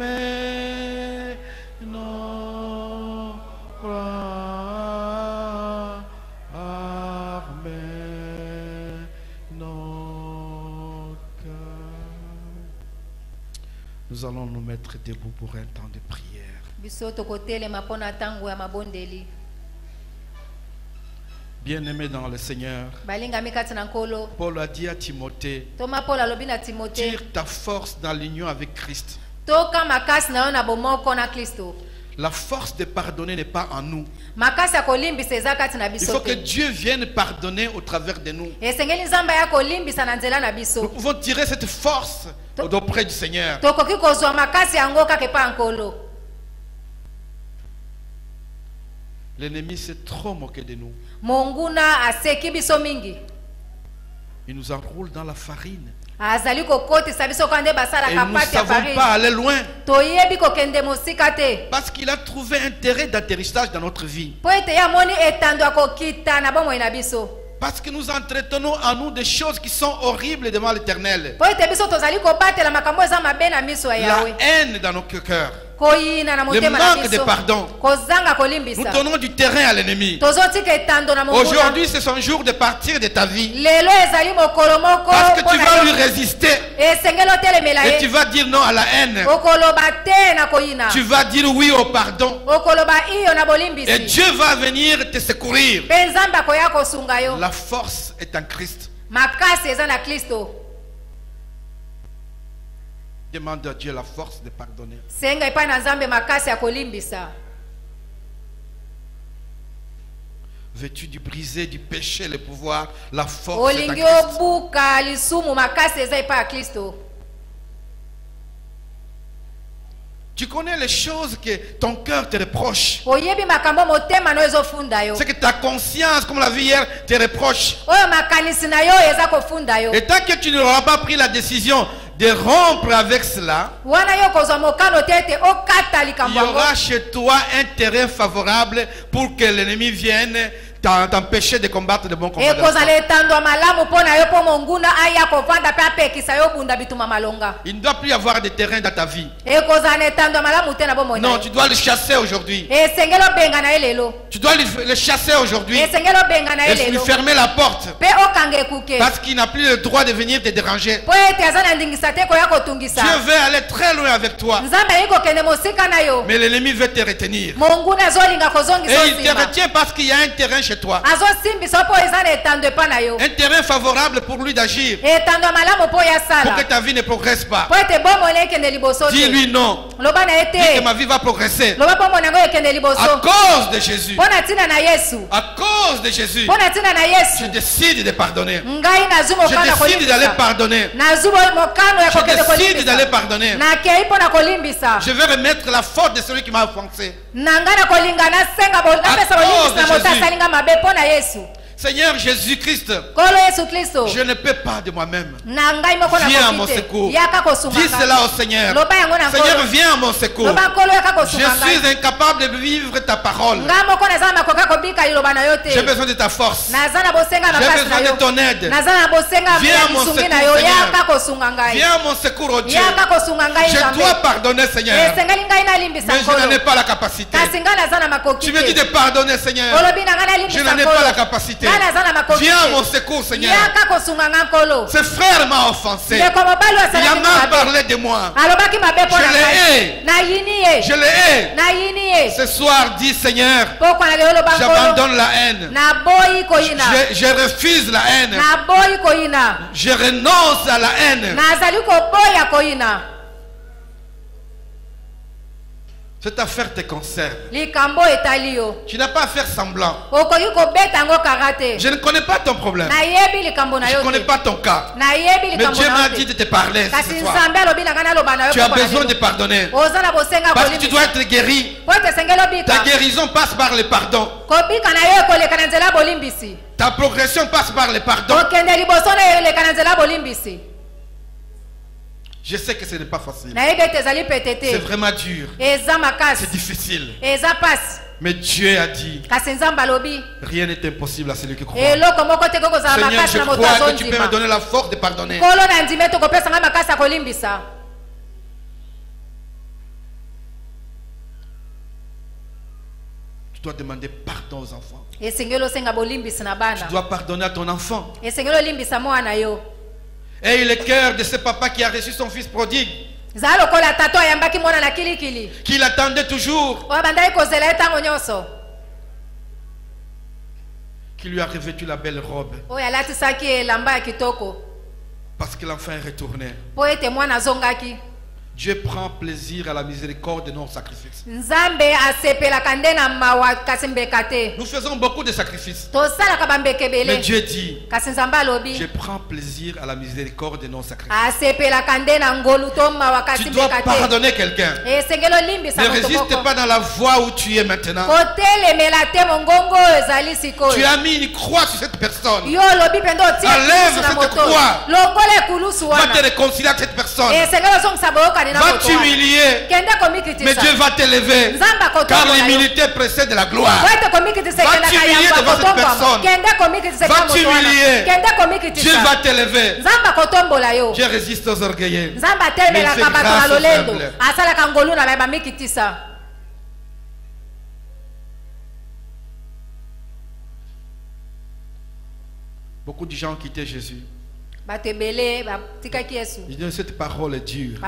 [SPEAKER 3] armés nos bras, armés nos cœurs. Nous allons nous mettre debout pour un temps de prière.
[SPEAKER 4] biso tokotelema mpo na ntango ya mabondeli.
[SPEAKER 3] Bien-aimé dans le Seigneur,
[SPEAKER 4] balingami kati na nkolo,
[SPEAKER 3] Paul a dit à Timothée,
[SPEAKER 4] toma Paul alobi na Timote,
[SPEAKER 3] tire ta force dans l'union avec Christ.
[SPEAKER 4] toka makasi na yo na bomoko na Kristo.
[SPEAKER 3] La force de pardonner n'est pas en nous.
[SPEAKER 4] makasi ya kolimbisa eza kati na
[SPEAKER 3] Il
[SPEAKER 4] biso
[SPEAKER 3] faut que
[SPEAKER 4] te.
[SPEAKER 3] Dieu vienne pardonner au travers de nous.
[SPEAKER 4] esengeli nzambe ya kolimbisa na nzela na
[SPEAKER 3] Nous
[SPEAKER 4] biso.
[SPEAKER 3] pouvons tirer cette force auprès du Seigneur.
[SPEAKER 4] tokoki kozwa makasi yango kaka epa ya nkolo.
[SPEAKER 3] L'ennemi s'est trop moqué de nous.
[SPEAKER 4] monguna aseki biso mingi,
[SPEAKER 3] Il nous enroule dans la farine.
[SPEAKER 4] azali kokotisa biso kwa nde
[SPEAKER 3] Et
[SPEAKER 4] basalaka
[SPEAKER 3] nous ne
[SPEAKER 4] pati ya
[SPEAKER 3] savons
[SPEAKER 4] farine.
[SPEAKER 3] pas aller loin.
[SPEAKER 4] toyebi kokende mosika te,
[SPEAKER 3] Parce qu'il a trouvé intérêt d'atterrissage dans notre vie.
[SPEAKER 4] mpo ete ye amoni etando ya kokita na bomoi na biso.
[SPEAKER 3] Parce que nous entretenons en nous des choses qui sont horribles devant l'Éternel.
[SPEAKER 4] mpo ete biso tozali kobatela makambo eza mabe na miso ya
[SPEAKER 3] La
[SPEAKER 4] yawe.
[SPEAKER 3] haine dans nos cœurs.
[SPEAKER 4] koyina na
[SPEAKER 3] Le
[SPEAKER 4] motema na
[SPEAKER 3] manque de
[SPEAKER 4] biso,
[SPEAKER 3] pardon.
[SPEAKER 4] kozanga
[SPEAKER 3] Nous
[SPEAKER 4] kolimbisa.
[SPEAKER 3] donnons du terrain à l'ennemi.
[SPEAKER 4] tozotika etando na monguna.
[SPEAKER 3] Aujourd'hui, c'est son jour de partir de ta vie.
[SPEAKER 4] lelo ezali mokolo moko
[SPEAKER 3] Parce que
[SPEAKER 4] mpo
[SPEAKER 3] tu
[SPEAKER 4] na
[SPEAKER 3] vas
[SPEAKER 4] yo.
[SPEAKER 3] lui résister.
[SPEAKER 4] esengeli otelemela
[SPEAKER 3] Et tu
[SPEAKER 4] ye,
[SPEAKER 3] vas dire non à la haine.
[SPEAKER 4] okoloba te na koyina,
[SPEAKER 3] Tu vas dire oui au pardon.
[SPEAKER 4] okoloba iyo na
[SPEAKER 3] Et
[SPEAKER 4] bolimbisi,
[SPEAKER 3] Dieu va venir te secourir.
[SPEAKER 4] mpe nzambe akoya kosunga yo.
[SPEAKER 3] La force est en Christ.
[SPEAKER 4] makasi eza na Kristo.
[SPEAKER 3] Demande à Dieu la force de pardonner.
[SPEAKER 4] senga epai na nzambe makasi ya kolimbisa.
[SPEAKER 3] Veux-tu du briser, du péché, le pouvoir, la force est en
[SPEAKER 4] olingi
[SPEAKER 3] Christ.
[SPEAKER 4] obuka lisumu, makasi eza epai ya Kristo.
[SPEAKER 3] Tu connais les choses que ton cœur te reproche.
[SPEAKER 4] oyebi makambo motema na yo ezofunda yo,
[SPEAKER 3] C'est que ta conscience, comme la vie hier, te reproche.
[SPEAKER 4] oyo makanisi na yo eza kofunda yo.
[SPEAKER 3] Et tant que tu n'auras pas pris la décision de rompre avec cela,
[SPEAKER 4] wana yo kozwa mokano te ete okata
[SPEAKER 3] il
[SPEAKER 4] likambo
[SPEAKER 3] y
[SPEAKER 4] yango,
[SPEAKER 3] aura chez toi un terrain favorable pour que l'ennemi vienne t'empêcher de combattre de bons combats. Il ne doit plus y avoir de terrain dans ta vie. Non, tu dois le chasser aujourd'hui. Tu dois le chasser aujourd'hui et lui fermer la porte. Parce qu'il n'a plus le droit de venir te déranger. Dieu veut aller très loin avec toi. Mais l'ennemi veut te retenir. Et il te retient parce qu'il y a un terrain chez toi. Un terrain favorable pour lui d'agir. Pour que ta vie ne progresse pas. Dis-lui non. Dis que ma vie va progresser. À cause de Jésus. À cause de Jésus. Je décide de pardonner. Je décide d'aller pardonner. Je décide d'aller pardonner. Je vais remettre la faute de celui qui m'a offensé. Seigneur Jésus-Christ, je ne peux pas de moi-même. Viens à mon secours. Dis cela au Seigneur. Seigneur, viens à mon secours. Je suis incapable de vivre ta parole. J'ai besoin de ta force. J'ai besoin de ton aide. Viens à mon secours, Seigneur. Viens à mon secours, oh Dieu. Je dois pardonner, Seigneur. Mais je n'en ai pas la capacité. Tu me dis de pardonner, Seigneur. Je n'en ai pas la capacité. Viens à mon secours, Seigneur. Ce frère m'a offensé. Il a mal parlé de moi. Je le hais. Je le hais. Ce soir, dis Seigneur, j'abandonne la haine. Je refuse la haine. Je renonce à la haine. Cette affaire te concerne. Tu n'as pas à faire semblant. Je ne connais pas ton problème. Je ne connais pas ton cas. Mais Dieu m'a dit de te parler ce soir. Tu as besoin de pardonner. Parce que tu dois être guéri. Ta guérison passe par le pardon. Ta progression passe par le pardon. Je sais que ce n'est pas facile. C'est vraiment dur. C'est difficile. Mais Dieu a dit, rien n'est impossible à celui qui croit. Seigneur, je crois que tu peux me donner la force de pardonner. Tu dois demander pardon aux enfants. Tu dois pardonner à ton enfant. Et le cœur de ce papa qui a reçu son fils prodigue, qui l'attendait toujours, qui lui a revêtu la belle robe, parce que l'enfant est retourné. Dieu prend plaisir à la miséricorde de nos sacrifices. Nous faisons beaucoup de sacrifices. Mais Dieu dit, je prends plaisir à la miséricorde de nos sacrifices. Tu dois pardonner quelqu'un. Ne résiste pas dans la voie où tu es maintenant. Tu as mis une croix sur cette personne. Enlève cette croix. Va te réconcilier avec cette personne. Va t'humilier, mais Dieu va t'élever, car l'humilité précède la gloire. Va t'humilier devant cette personne. Va t'humilier, Dieu va t'élever. Dieu résiste aux orgueilleux, mais il fait grâce aux faibles. Beaucoup de gens ont quitté Jésus. Ils disent, cette parole est dure.